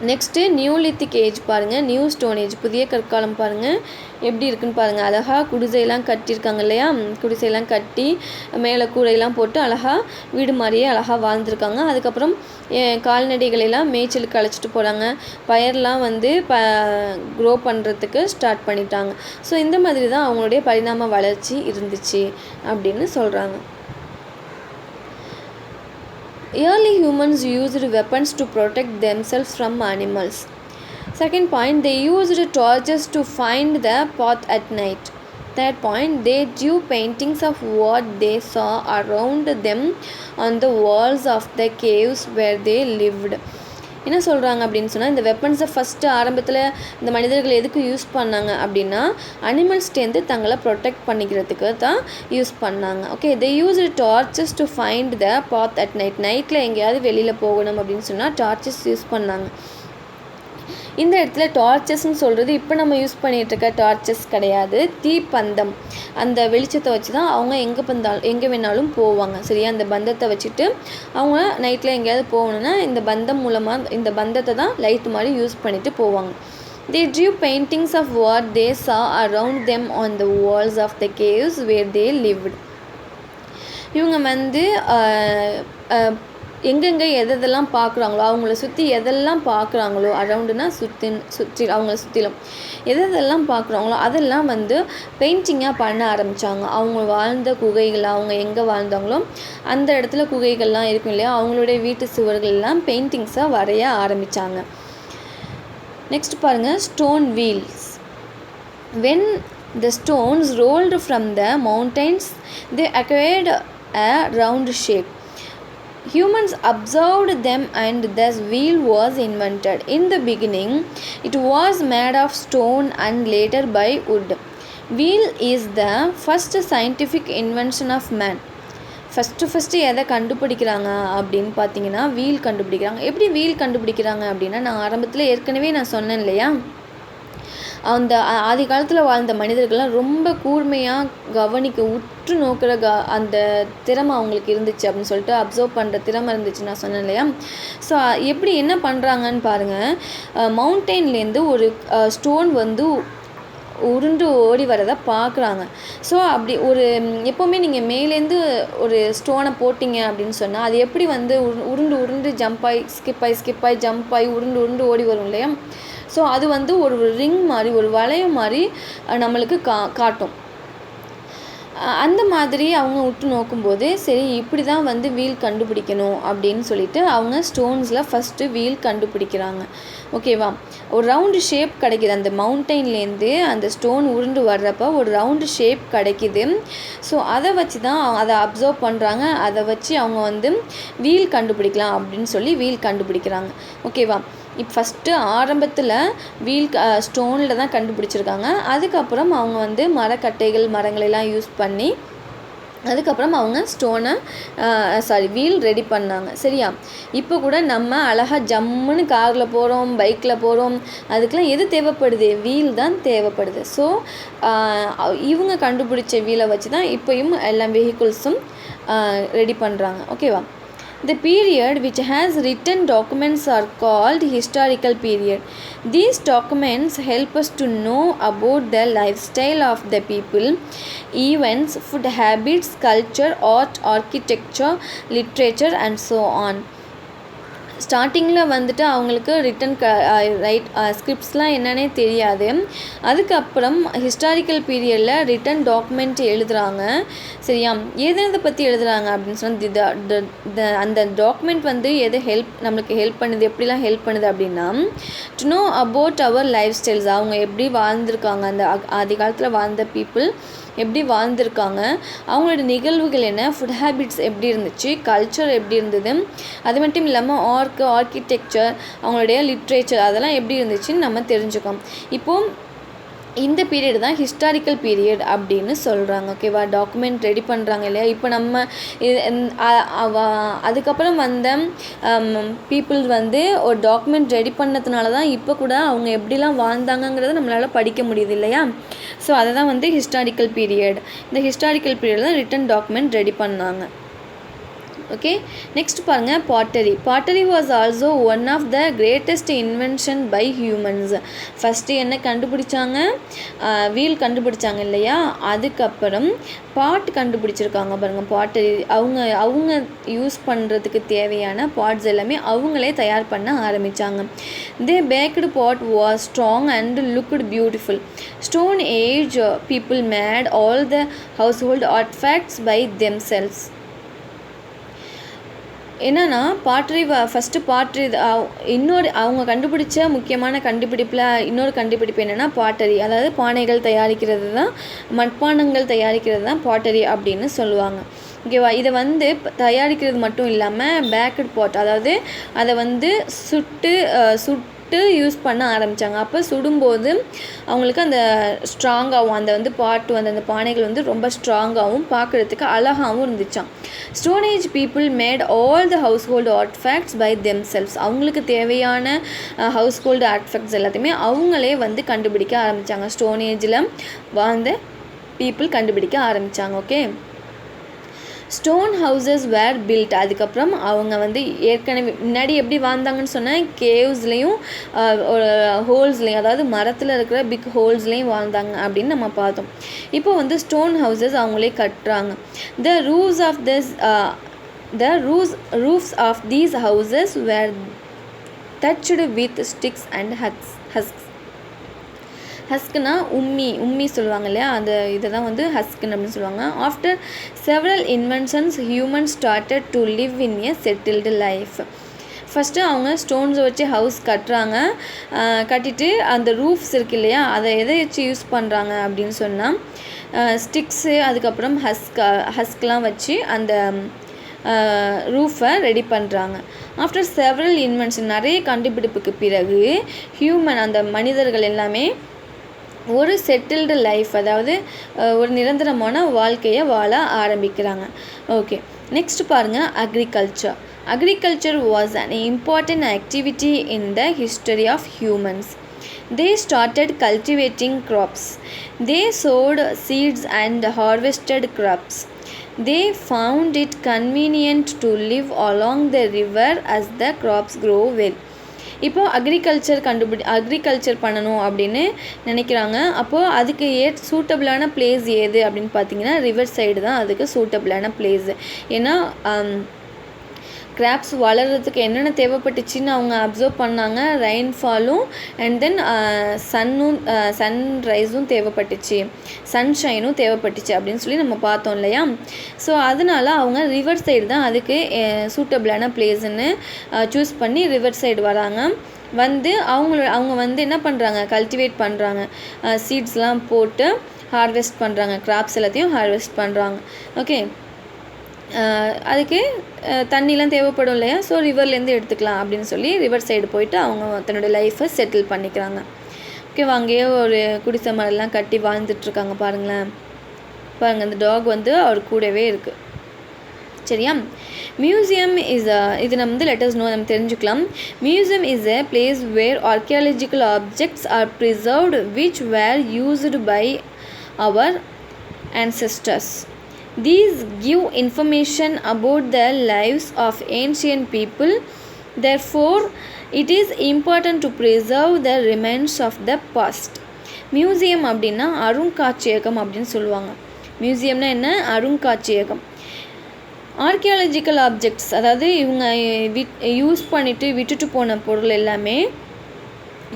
நெக்ஸ்ட்டு நியூலித்திக் ஏஜ் பாருங்கள். நியூ ஸ்டோன் ஏஜ், புதிய கற்காலம் பாருங்கள் எப்படி இருக்குன்னு பாருங்கள். அழகாக குடிசையெல்லாம் கட்டியிருக்காங்க இல்லையா, குடிசையெல்லாம் கட்டி மேலே கூரையெல்லாம் போட்டு அழகாக வீடு மாதிரியே அழகாக வாழ்ந்துருக்காங்க. அதுக்கப்புறம் கால்நடைகளெல்லாம் மேய்ச்சலுக்கு அழைச்சிட்டு போகிறாங்க. பயிரெலாம் வந்து க்ரோ பண்ணுறதுக்கு ஸ்டார்ட் பண்ணிட்டாங்க. ஸோ இந்த மாதிரி தான் அவங்களுடைய பரிணாம வளர்ச்சி இருந்துச்சு அப்படின்னு சொல்கிறாங்க. Early humans used weapons to protect themselves from animals. Second point, they used torches to find the path at night. Third point, they drew paintings of what they saw around them on the walls of the caves where they lived. என்ன சொல்கிறாங்க அப்படின்னு சொன்னால், இந்த வெப்பன்ஸை first ஆரம்பத்தில் இந்த மனிதர்கள் எதுக்கு use பண்ணாங்க அப்படின்னா அனிமல்ஸ்டேருந்து தங்களை ப்ரொடெக்ட் பண்ணிக்கிறதுக்கு தான் யூஸ் பண்ணாங்க. Okay, they use torches to find the path at night. நைட்டில் எங்கேயாவது வெளியில் போகணும் அப்படின்னு சொன்னால் டார்ச்சஸ் யூஸ் பண்ணாங்க. இந்த இடத்துல டார்ச்சஸ்ன்னு சொல்கிறது இப்போ நம்ம யூஸ் பண்ணிகிட்ருக்க டார்ச்சஸ் கிடையாது, தீப்பந்தம். அந்த வெளிச்சத்தை வச்சு தான் அவங்க எங்கே வேணாலும் போவாங்க. சரியா, அந்த பந்தத்தை வச்சுட்டு அவங்க நைட்டில் எங்கேயாவது போகணுன்னா இந்த பந்தம் மூலமாக இந்த பந்தத்தை தான் லைட் மாதிரி யூஸ் பண்ணிவிட்டு போவாங்க. They drew paintings of what they saw around them on the walls of the caves where they lived. இவங்க வந்து எங்கெங்கே எதெல்லாம் பார்க்குறாங்களோ, அவங்கள சுற்றி எதெல்லாம் பார்க்குறாங்களோ, அரவுண்டுனா சுற்றி அவங்கள சுற்றிலும் எதெல்லாம் பார்க்குறாங்களோ அதெல்லாம் வந்து பெயிண்டிங்காக பண்ண ஆரம்பித்தாங்க. அவங்க வாழ்ந்த குகைகள், அவங்க எங்கே வாழ்ந்தாங்களோ அந்த இடத்துல குகைகள்லாம் இருக்கும் இல்லையா, அவங்களுடைய வீட்டு சுவர்கள்லாம் பெயிண்டிங்ஸாக வரைய ஆரம்பித்தாங்க. நெக்ஸ்ட் பாருங்கள், stone wheels. When the stones rolled from the mountains, they acquired a round shape. Humans observed them and thus wheel was invented. In the beginning, it was made of stone and later by wood. Wheel is the first scientific invention of man. First எதை கண்டுபிடிக்கிறாங்க அப்படின்னு பார்த்தீங்கன்னா wheel கண்டுபிடிக்கிறாங்க. எப்படி wheel கண்டுபிடிக்கிறாங்க அப்படின்னா, நான் ஆரம்பத்தில் ஏற்கனவே சொன்னேன் இல்லையா, அந்த ஆதி காலத்தில் வாழ்ந்த மனிதர்கள்லாம் ரொம்ப கூர்மையாக உற்று நோக்கிற அந்த திறமை அவங்களுக்கு இருந்துச்சு அப்படின்னு சொல்லிட்டு அப்சர்வ் பண்ணுற திறமை இருந்துச்சு நான் சொன்னேன் இல்லையா. ஸோ எப்படி என்ன பண்ணுறாங்கன்னு பாருங்கள், மவுண்டெயின்லேருந்து ஒரு ஸ்டோன் வந்து உருண்டு ஓடி வரதை பார்க்குறாங்க. ஸோ அப்படி ஒரு எப்போவுமே நீங்கள் மேலேருந்து ஒரு ஸ்டோனை போட்டிங்க அப்படின்னு சொன்னால் அது எப்படி வந்து உருண்டு உருண்டு ஜம்ப் ஆகி ஸ்கிப் ஆகி ஜம்ப் ஆகி உருண்டு உருண்டு ஓடி வரும் இல்லையா? ஸோ அது வந்து ஒரு ரிங் மாதிரி ஒரு வளையம் மாதிரி நம்மளுக்கு காட்டும். அந்த மாதிரி அவங்க உற்று நோக்கும்போது சரி இப்படி தான் வந்து வீல் கண்டுபிடிக்கணும் அப்படின்னு சொல்லிட்டு அவங்க ஸ்டோன்ஸில் ஃபஸ்ட்டு வீல் கண்டுபிடிக்கிறாங்க. ஓகேவா? ஒரு ரவுண்டு ஷேப் கிடைக்கிது. அந்த மவுண்டெயின்லேருந்து அந்த ஸ்டோன் உருண்டு வர்றப்போ ஒரு ரவுண்டு ஷேப் கிடைக்கிது. ஸோ அதை வச்சு தான் அதை அப்சர்வ் பண்ணுறாங்க. அதை வச்சு அவங்க வந்து வீல் கண்டுபிடிக்கலாம் அப்படின்னு சொல்லி வீல் கண்டுபிடிக்கிறாங்க. ஓகேவா? இப்போ ஃபஸ்ட்டு ஆரம்பத்தில் வீல் ஸ்டோனில் தான் கண்டுபிடிச்சிருக்காங்க. அதுக்கப்புறம் அவங்க வந்து மரங்களெல்லாம் யூஸ் பண்ணி அதுக்கப்புறம் அவங்க வீல் ரெடி பண்ணாங்க. சரியா? இப்போ கூட நம்ம அழகாக ஜம்முன்னு காரில் போகிறோம், பைக்கில் போகிறோம், அதுக்கெலாம் எது தேவைப்படுது? வீல் தான் தேவைப்படுது. ஸோ இவங்க கண்டுபிடிச்ச வீலை வச்சு தான் இப்போயும் எல்லா வெஹிக்கிள்ஸும் ரெடி பண்ணுறாங்க. ஓகேவா? The period which has written documents are called historical period. These documents help us to know about the lifestyle of the people, events, food habits, culture, art, architecture, literature and so on. ஸ்டார்டிங்கில் வந்துட்டு அவங்களுக்கு return ஸ்கிரிப்ட்ஸ்லாம் என்னன்னே தெரியாது. அதுக்கப்புறம் historical பீரியடில் return document எழுதுகிறாங்க. சரியா? எதை பற்றி எழுதுகிறாங்க அப்படின்னு சொன்னால் அந்த டாக்குமெண்ட் வந்து நம்மளுக்கு ஹெல்ப் பண்ணுது, எப்படிலாம் ஹெல்ப் பண்ணுது அப்படின்னா to know about our lifestyles. அவங்க எப்படி வாழ்ந்திருக்காங்க, அந்த ஆதி காலத்தில் வாழ்ந்த பீப்புள் எப்படி வாழ்ந்திருக்காங்க, அவங்களோட நிகழ்வுகள் என்ன, ஃபுட் ஹேபிட்ஸ் எப்படி இருந்துச்சு, கல்ச்சர் எப்படி இருந்தது, அது மட்டும் இல்லாமல் ஆர்கிடெக்சர், அவங்களுடைய லிட்ரேச்சர் அதெல்லாம் எப்படி இருந்துச்சுன்னு நம்ம தெரிஞ்சுக்கோம். இப்போது இந்த பீரியட் தான் ஹிஸ்டாரிக்கல் பீரியட் அப்படின்னு சொல்கிறாங்க. ஓகேவா? டாக்குமெண்ட் ரெடி பண்ணுறாங்க இல்லையா? இப்போ நம்ம அதுக்கப்புறம் வந்த பீப்புள் வந்து ஒரு டாக்குமெண்ட் ரெடி பண்ணதுனால தான் இப்போ கூட அவங்க எப்படிலாம் வாழ்ந்தாங்கங்கிறத நம்மளால் படிக்க முடியுது இல்லையா? ஸோ அதை தான் வந்து ஹிஸ்டாரிக்கல் பீரியட். இந்த ஹிஸ்டாரிக்கல் பீரியட் தான் ரிட்டன் டாக்குமெண்ட் ரெடி பண்ணாங்க. ஓகே, நெக்ஸ்ட் பாருங்கள் pottery was also one of the greatest invention by humans. First என்ன கண்டுபிடிச்சாங்க? வீல் கண்டுபிடிச்சாங்க இல்லையா? அதுக்கப்புறம் பாட் கண்டுபிடிச்சிருக்காங்க பாருங்கள். பாட்டரி அவங்க யூஸ் பண்ணுறதுக்கு தேவையான பார்ட்ஸ் எல்லாமே அவங்களே தயார் பண்ண ஆரம்பித்தாங்க. They baked pot was strong and looked beautiful. Stone age people made all the household artefacts by themselves. என்னென்னா பாட்டரி இன்னொரு அவங்க கண்டுபிடிச்ச முக்கியமான கண்டுபிடிப்பில் இன்னொரு கண்டுபிடிப்பு என்னென்னா பாட்டரி, அதாவது பானைகள் தயாரிக்கிறது தான், மட்பாண்டங்கள் தயாரிக்கிறது தான் பாட்டரி அப்படின்னு சொல்லுவாங்க. ஓகேவா? இதை வந்து தயாரிக்கிறது மட்டும் இல்லாமல் பேக்கட் பாட், அதாவது அதை வந்து சுட்டு யூஸ் பண்ண ஆரம்பித்தாங்க. அப்போ சுடும்போது அவங்களுக்கு அந்த ஸ்ட்ராங்காகவும் அந்த பானைகள் வந்து ரொம்ப ஸ்ட்ராங்காகவும் பார்க்குறதுக்கு அழகாகவும் இருந்துச்சான். Stone age people made all the household artefacts by themselves. அவங்களுக்கு தேவையான ஹவுஸ்ஹோல்டு ஆர்ட்ஃபேக்ட்ஸ் எல்லாத்தையுமே அவங்களே வந்து கண்டுபிடிக்க ஆரம்பித்தாங்க. ஸ்டோன் ஏஜில் வாழ்ந்த பீப்புள் கண்டுபிடிக்க ஆரம்பித்தாங்க. ஓகே, ஸ்டோன் ஹவுசஸ் வேர் பில்ட். அதுக்கப்புறம் அவங்க வந்து ஏற்கனவே முன்னாடி எப்படி வாழ்ந்தாங்கன்னு சொன்னால் கேவ்ஸ்லேயும் ஹோல்ஸ்லேயும், அதாவது மரத்தில் இருக்கிற பிக் ஹோல்ஸ்லேயும் வாழ்ந்தாங்க அப்படின்னு நம்ம பார்த்தோம். இப்போ வந்து ஸ்டோன் ஹவுசஸ் அவங்களே கட்டுறாங்க. த roofs of these houses were touched with sticks and husks. ஹஸ்க்னா உம்மி சொல்லுவாங்க இல்லையா? அந்த இதை தான் வந்து ஹஸ்க்குன்னு அப்படின்னு சொல்லுவாங்க. After several inventions human started to live in a settled life. First அவங்க ஸ்டோன்ஸை வச்சு ஹவுஸ் கட்டுறாங்க. கட்டிட்டு அந்த ரூஃப்ஸ் இருக்கு இல்லையா, அதை எதை வச்சு யூஸ் பண்ணுறாங்க அப்படின்னு சொன்னால் ஸ்டிக்ஸு, அதுக்கப்புறம் ஹஸ்க்லாம் வச்சு அந்த ரூஃபை ரெடி பண்ணுறாங்க. ஆஃப்டர் செவரல் இன்வென்ஷன், நிறைய கண்டுபிடிப்புக்கு பிறகு அந்த மனிதர்கள் எல்லாமே ஒரு செட்டில்டு லைஃப், அதாவது ஒரு நிரந்தரமான வாழ்க்கையை வாழ ஆரம்பிக்கிறாங்க. ஓகே, நெக்ஸ்ட் பாருங்கள் agriculture was an important activity in the history of humans. They started cultivating crops. They sowed seeds and harvested crops. They found it convenient to live along the river as the crops grow well. இப்போ agriculture பண்ணணும் அப்படின்னு நினைக்கிறாங்க. அப்போது அதுக்கு சூட்டபிளான place ஏது அப்படின்னு பார்த்தீங்கன்னா river side தான் அதுக்கு சூட்டபிளான பிளேஸு. ஏன்னா கிராப்ஸ் வளர்கிறதுக்கு என்னென்ன தேவைப்பட்டுச்சின்னு அவங்க அப்சர்வ் பண்ணாங்க. ரெயின்ஃபாலும் அண்ட் தென் சன்ரைஸும் தேவைப்பட்டுச்சு, சன்ஷைனும் தேவைப்பட்டுச்சு அப்படின்னு சொல்லி நம்ம பார்த்தோம் இல்லையா. ஸோ அதனால் அவங்க ரிவர் சைடு தான் அதுக்கு சூட்டபிளான பிளேஸுன்னு சூஸ் பண்ணி ரிவர் சைடு வராங்க. அவங்க வந்து என்ன பண்ணுறாங்க, கல்டிவேட் பண்ணுறாங்க, சீட்ஸ்லாம் போட்டு ஹார்வெஸ்ட் பண்ணுறாங்க, கிராப்ஸ் எல்லாத்தையும் ஹார்வெஸ்ட் பண்ணுறாங்க. ஓகே, அதுக்கு தண்ணிலாம் தேவைப்படும் இல்லையா. ஸோ ரிவர்லேருந்து எடுத்துக்கலாம் அப்படின்னு சொல்லி ரிவர் சைடு போயிட்டு அவங்க தன்னுடைய லைஃப்பை செட்டில் பண்ணிக்கிறாங்க. ஓகேவா, அங்கேயே ஒரு குடிசை மரம்லாம் கட்டி வாழ்ந்துட்டுருக்காங்க. பாருங்கள், அந்த டாக் வந்து அவர் கூடவே இருக்குது. சரியா. மியூசியம் இது நம்ம வந்து லெட்டர்ஸ் நம்ம தெரிஞ்சுக்கலாம். Museum is a place where archaeological objects are preserved which were used by our ancestors. These give information about the lives of ancient people. Therefore, it is important to preserve the remains of the past. Museum அப்படின்னா அருங்காட்சியகம் அப்படின்னு சொல்லுவாங்க. மியூசியம்னா என்ன, அருங்காட்சியகம். Archaeological objects, அதாவது இவங்க use பண்ணிவிட்டு விட்டுட்டு போன பொருள் எல்லாமே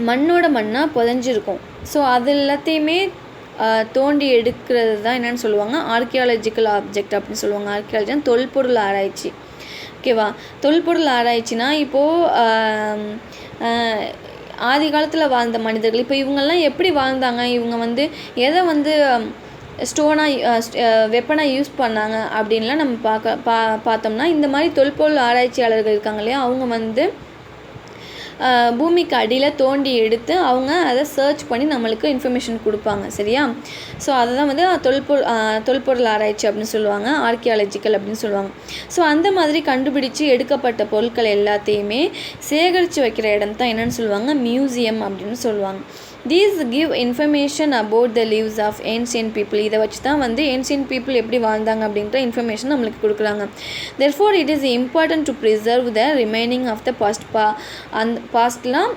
மண்ணாக புதைஞ்சிருக்கும். ஸோ அது எல்லாத்தையுமே தோண்டி எடுக்கிறது தான் என்னென்னு சொல்லுவாங்க, ஆர்கியாலஜிக்கல் ஆப்ஜெக்ட் அப்படின்னு சொல்லுவாங்க. ஆர்கியாலஜினா தொல்பொருள் ஆராய்ச்சி. ஓகேவா, தொல்பொருள் ஆராய்ச்சினா இப்போது ஆதி காலத்தில் வாழ்ந்த மனிதர்கள், இப்போ இவங்கெல்லாம் எப்படி வாழ்ந்தாங்க, இவங்க வந்து எதை வந்து வெப்பனாக யூஸ் பண்ணாங்க அப்படின்லாம் நம்ம பார்த்தோம்னா இந்த மாதிரி தொல்பொருள் ஆராய்ச்சியாளர்கள் இருக்காங்க இல்லையா, அவங்க வந்து பூமிக்கு அடியில் தோண்டி எடுத்து அவங்க அதை சர்ச் பண்ணி நம்மளுக்கு இன்ஃபர்மேஷன் கொடுப்பாங்க. சரியா. ஸோ அதை தான் வந்து தொல்பொருள் ஆராய்ச்சி அப்படின்னு சொல்லுவாங்க, ஆர்கியாலஜிக்கல் அப்படின்னு சொல்லுவாங்க. ஸோ அந்த மாதிரி கண்டுபிடிச்சு எடுக்கப்பட்ட பொருட்கள் எல்லாத்தையுமே சேகரித்து வைக்கிற இடம் தான் என்னென்னு சொல்லுவாங்க, மியூசியம் அப்படின்னு சொல்லுவாங்க. These give information about the lives of ancient people. இதை வச்சு தான் வந்து ancient people எப்படி வாழ்ந்தாங்க அப்படின்ற இன்ஃபர்மேஷன் நம்மளுக்கு கொடுக்குறாங்க. Therefore, it is important to preserve the remaining of the past. அந்த பாஸ்ட்லாம்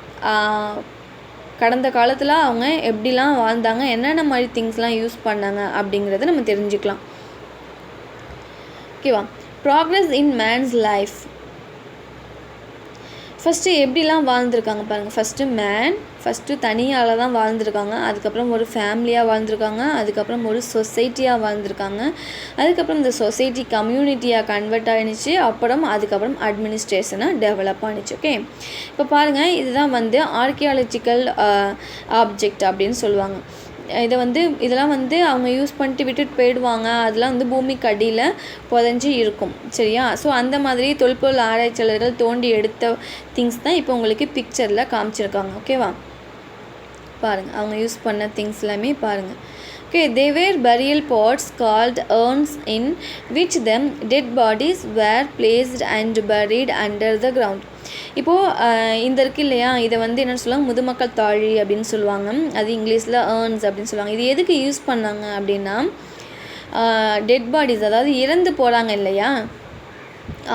கடந்த காலத்தில் அவங்க எப்படிலாம் வாழ்ந்தாங்க, என்னென்ன மாதிரி திங்ஸ்லாம் யூஸ் பண்ணாங்க அப்படிங்கிறத நம்ம தெரிஞ்சுக்கலாம். ஓகேவா. ப்ராக்ரஸ் இன் மேன்ஸ் லைஃப். ஃபஸ்ட்டு எப்படிலாம் வாழ்ந்துருக்காங்க பாருங்கள். ஃபஸ்ட்டு தனியால் தான் வாழ்ந்துருக்காங்க, அதுக்கப்புறம் ஒரு ஃபேமிலியாக வாழ்ந்துருக்காங்க, அதுக்கப்புறம் ஒரு சொசைட்டியாக வாழ்ந்துருக்காங்க, அதுக்கப்புறம் இந்த சொசைட்டி கம்யூனிட்டியாக கன்வெர்ட் ஆகிடுச்சு, அதுக்கப்புறம் அட்மினிஸ்ட்ரேஷனாக டெவலப் ஆகிடுச்சு. ஓகே, இப்போ பாருங்கள், இதுதான் வந்து ஆர்கியாலஜிக்கல் ஆப்ஜெக்ட் அப்படின்னு சொல்லுவாங்க. இதெல்லாம் வந்து அவங்க யூஸ் பண்ணிட்டு விட்டுட்டு போயிடுவாங்க, அதெல்லாம் வந்து பூமிக்கு அடியில் புதைஞ்சி இருக்கும். சரியா. ஸோ அந்த மாதிரி தொல்பொருள் ஆராய்ச்சியாளர்கள் தோண்டி எடுத்த திங்ஸ் தான் இப்போ உங்களுக்கு பிக்சரில் காமிச்சிருக்காங்க. ஓகேவா, பாருங்கள், அவங்க யூஸ் பண்ண திங்ஸ் எல்லாமே பாருங்கள். Okay, they were burial pots called urns in which the dead bodies were placed and buried under the ground. இப்போது இந்த இருக்கு இல்லையா, இதை வந்து என்னென்னு சொல்லுவாங்க, முதுமக்கள் தாழி அப்படின்னு சொல்லுவாங்க. அது இங்கிலீஷில் ஏர்ன்ஸ் அப்படின்னு சொல்லுவாங்க. இது எதுக்கு யூஸ் பண்ணாங்க அப்படின்னா, டெட் பாடிஸ், அதாவது இறந்து போகிறாங்க இல்லையா,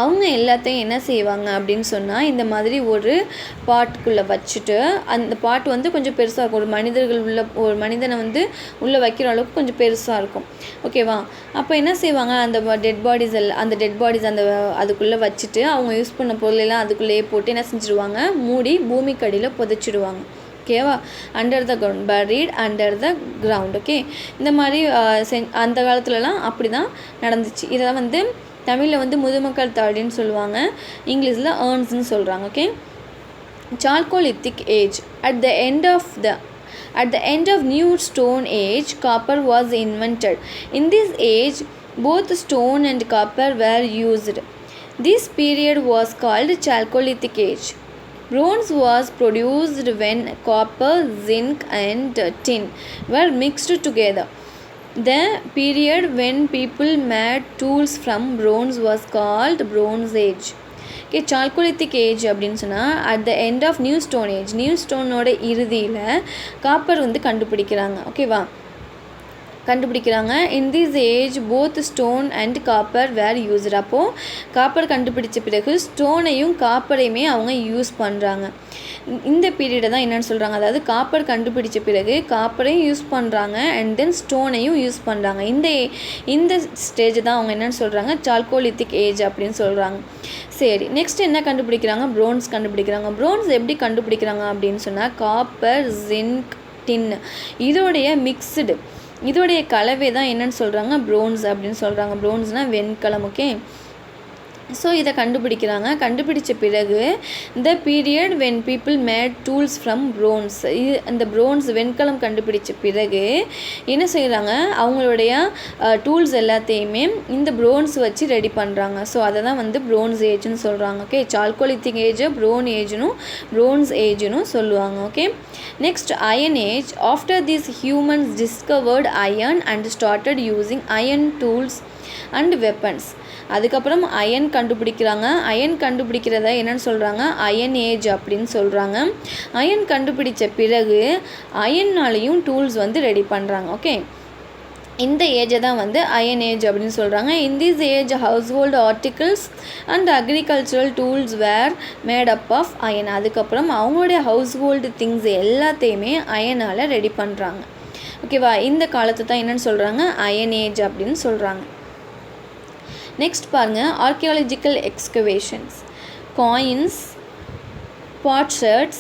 அவங்க எல்லாத்தையும் என்ன செய்வாங்க அப்படின்னு சொன்னால், இந்த மாதிரி ஒரு பாட்டுக்குள்ளே வச்சுட்டு, அந்த பாட்டு வந்து கொஞ்சம் பெருசாக இருக்கும், ஒரு மனிதனை வந்து உள்ளே வைக்கிற அளவுக்கு கொஞ்சம் பெருசாக இருக்கும். ஓகேவா. அப்போ என்ன செய்வாங்க, அந்த டெட் பாடிஸ் அதுக்குள்ளே வச்சுட்டு அவங்க யூஸ் பண்ண பொருளெல்லாம் அதுக்குள்ளேயே போட்டு என்ன செஞ்சுருவாங்க, மூடி பூமிக்கு அடியில் புதைச்சிடுவாங்க. ஓகேவா. Under the ground, buried under the ground. Okay, இந்த மாதிரி அந்த காலத்துலலாம் அப்படி தான் நடந்துச்சு. இதெல்லாம் வந்து தமிழில் வந்து முதுமக்கள் தாழின்னு சொல்லுவாங்க, இங்கிலீஷில் ஏர்ன்ஸ்னு சொல்கிறாங்க. Okay. Chalcolithic age. At the end of New Stone Age, copper was invented. In this age, both stone and copper were used. This period was called Chalcolithic age. Bronze was produced when copper, zinc and tin were mixed together. The period when people made tools from bronze was called Bronze Age. Okay, chalcolithic age அப்படின்னு சொன்னால் at the end of new stone age, new ஸ்டோனோட இறுதியில் copper வந்து கண்டுபிடிக்கிறாங்க. ஓகேவா, கண்டுபிடிக்கிறாங்க. In this age both stone and copper were used. அப்போது copper கண்டுபிடிச்ச பிறகு ஸ்டோனையும் காப்பரையுமே அவங்க யூஸ் பண்ணுறாங்க. இந்த பீரியடை தான் என்னென்னு சொல்கிறாங்க, அதாவது காப்பர் கண்டுபிடிச்ச பிறகு காப்பரையும் யூஸ் பண்ணுறாங்க அண்ட் தென் ஸ்டோனையும் யூஸ் பண்ணுறாங்க. இந்த ஸ்டேஜ் தான் அவங்க என்னென்னு சொல்கிறாங்க, சால்கோலித்திக் ஏஜ் அப்படின்னு சொல்கிறாங்க. சரி, நெக்ஸ்ட் என்ன கண்டுபிடிக்கிறாங்க, ப்ரோன்ஸ் கண்டுபிடிக்கிறாங்க. ப்ரோன்ஸ் எப்படி கண்டுபிடிக்கிறாங்க அப்படின்னு சொன்னால் காப்பர், ஜிங்க், டின் இதோடைய மிக்ஸ்டு, இதோடைய கலவை தான் என்னென்னு சொல்கிறாங்க ப்ரோன்ஸ் அப்படின்னு சொல்கிறாங்க. ப்ரோன்ஸ்னால் வெண்கலம். ஓகே, ஸோ இதை கண்டுபிடிக்கிறாங்க. கண்டுபிடிச்ச பிறகு இந்த period when people made tools from bronze, இந்த ப்ரோன்ஸ் வெண்கலம் கண்டுபிடிச்ச பிறகு என்ன செய்கிறாங்க, அவங்களுடைய டூல்ஸ் எல்லாத்தையுமே இந்த ப்ரோன்ஸ் வச்சு ரெடி பண்ணுறாங்க. ஸோ அதை தான் வந்து ப்ரோன்ஸ் ஏஜ்னு சொல்கிறாங்க. ஓகே, சால்கோலித்திக் ஏஜை ப்ரோன்ஸ் ஏஜ்னு சொல்லுவாங்க. Okay, next iron age. After these humans discovered iron and started using iron tools and weapons. அதுக்கப்புறம் அயன் கண்டுபிடிக்கிறாங்க. அயன் கண்டுபிடிக்கிறத என்னென்னு சொல்கிறாங்க, அயன் ஏஜ் அப்படின்னு சொல்கிறாங்க. அயன் கண்டுபிடிச்ச பிறகு அயன்னாலையும் டூல்ஸ் வந்து ரெடி பண்ணுறாங்க. ஓகே, இந்த ஏஜை தான் வந்து அயன் ஏஜ் அப்படின்னு சொல்கிறாங்க. In this age household articles and agricultural tools were made up of iron. அதுக்கப்புறம் அவங்களுடைய ஹவுஸ்ஹோல்டு திங்ஸ் எல்லாத்தையுமே அயனால் ரெடி பண்ணுறாங்க. ஓகேவா, இந்த காலத்தை தான் என்னென்னு சொல்கிறாங்க, அயன் ஏஜ் அப்படின்னு சொல்கிறாங்க. நெக்ஸ்ட் பாருங்கள், archaeological excavations. Coins, potsherds,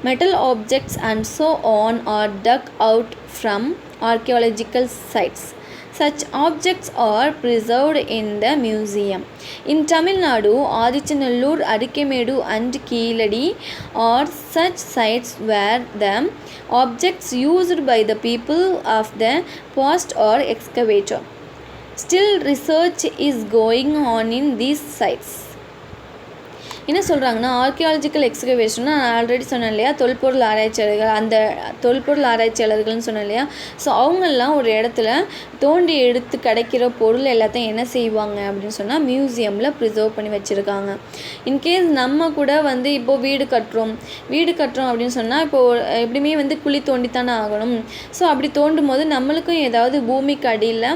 metal objects and so on are dug out from archaeological sites. Such objects are preserved in the museum. In Tamil Nadu, Adichanallur, Arikkamedu and Keeladi are such sites where the objects used by the people of the past are excavated. Still research is going on in these sites. என்ன சொல்கிறாங்கன்னா, archaeological excavation நான் already சொன்னேன் இல்லையா, தொல்பொருள் ஆராய்ச்சியாளர்கள், அந்த தொல்பொருள் ஆராய்ச்சியாளர்கள்னு சொன்னேன் இல்லையா. ஸோ அவங்கெல்லாம் ஒரு இடத்துல தோண்டி எடுத்து கிடைக்கிற பொருள் எல்லாத்தையும் என்ன செய்வாங்க அப்படின்னு சொன்னால் மியூசியமில் ப்ரிசர்வ் பண்ணி வச்சுருக்காங்க. இன்கேஸ் நம்ம கூட வந்து இப்போது வீடு கட்டுறோம் அப்படின்னு சொன்னால் இப்போது எப்படியுமே வந்து குழி தோண்டித்தானே ஆகணும். ஸோ அப்படி தோண்டும் போது நம்மளுக்கும் ஏதாவது பூமிக்கு அடியில்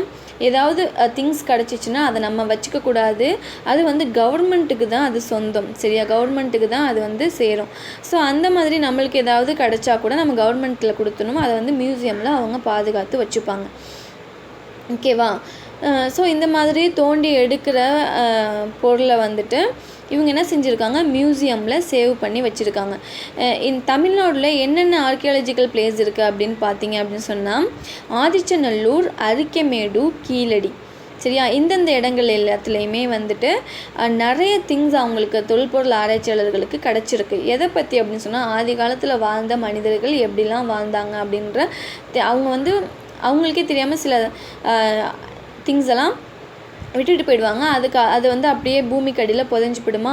ஏதாவது திங்ஸ் கிடச்சிச்சின்னா அதை நம்ம வச்சுக்கக்கூடாது. அது வந்து கவர்மெண்ட்டுக்கு தான் அது சொந்தம், சரியா, கவர்மெண்ட்டுக்கு தான் அது வந்து சேரும். ஸோ அந்த மாதிரி நம்மளுக்கு ஏதாவது கிடச்சா கூட நம்ம கவர்மெண்ட்டில் கொடுத்தணும், அதை வந்து மியூசியமில் அவங்க பாதுகாத்து வச்சுப்பாங்க. ஓகேவா, ஸோ இந்த மாதிரி தோண்டி எடுக்கிற பொருளை வந்துட்டு இவங்க என்ன செஞ்சுருக்காங்க, மியூசியமில் சேவ் பண்ணி வச்சுருக்காங்க. தமிழ்நாட்டில் என்னென்ன ஆர்கியாலஜிக்கல் பிளேஸ் இருக்குது அப்படின்னு பார்த்தீங்க அப்படின்னு சொன்னால் ஆதிச்சநல்லூர், அரிக்கமேடு, கீழடி, சரியா, இந்தந்த இடங்கள் எல்லாத்துலேயுமே வந்துட்டு நிறைய திங்ஸ் அவங்களுக்கு தொல்பொருள் ஆராய்ச்சியாளர்களுக்கு கிடச்சிருக்கு. எதை பற்றி அப்படின்னு சொன்னால் ஆதி காலத்தில் வாழ்ந்த மனிதர்கள் எப்படிலாம் வாழ்ந்தாங்க அப்படின்ற அவங்க வந்து அவங்களுக்கே தெரியாமல் சில திங்ஸ் எல்லாம் விட்டுட்டு போயிடுவாங்க. அது வந்து அப்படியே பூமிக்கு அடியில் புதைஞ்சு போயிடுமா,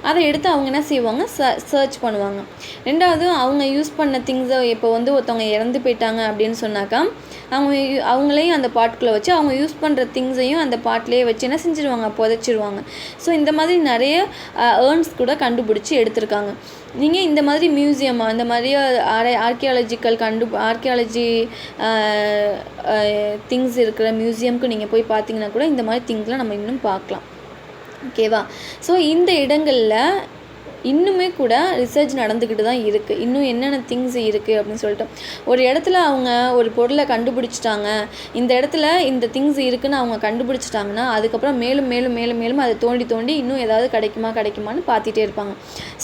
அதை எடுத்து அவங்க என்ன செய்வாங்க, சர்ச் பண்ணுவாங்க. ரெண்டாவது, அவங்க யூஸ் பண்ண திங்ஸை இப்போ வந்து ஒருத்தவங்க இறந்து போயிட்டாங்க அப்படின்னு சொன்னாக்கா அவங்களையும் அந்த பாட்டுக்குள்ளே வச்சு அவங்க யூஸ் பண்ணுற திங்ஸையும் அந்த பாட்டிலே வச்சு என்ன செஞ்சுருவாங்க, புதைச்சிருவாங்க. ஸோ இந்த மாதிரி நிறைய ஏர்ன்ஸ் கூட கண்டுபிடிச்சி எடுத்திருக்காங்க. நீங்கள் இந்த மாதிரி மியூசியம், அந்த மாதிரி ஆர்கியாலஜி திங்ஸ் இருக்கிற மியூசியம்க்கு நீங்கள் போய் பார்த்தீங்கன்னா கூட இந்த மாதிரி திங்ஸ்லாம் நம்ம இன்னும் பார்க்கலாம். ஓகேவா, ஸோ இந்த இடங்களில் இன்னுமே கூட ரிசர்ச் நடந்துக்கிட்டு தான் இருக்குது. இன்னும் என்னென்ன திங்ஸ் இருக்குது அப்படின்னு சொல்லிட்டு ஒரு இடத்துல அவங்க ஒரு பொருளை கண்டுபிடிச்சிட்டாங்க, இந்த இடத்துல இந்த திங்ஸ் இருக்குதுன்னு அவங்க கண்டுபிடிச்சிட்டாங்கன்னா அதுக்கப்புறம் மேலும் மேலும் மேலும் மேலும் அதை தோண்டி இன்னும் ஏதாவது கிடைக்குமான்னு பார்த்துட்டே இருப்பாங்க.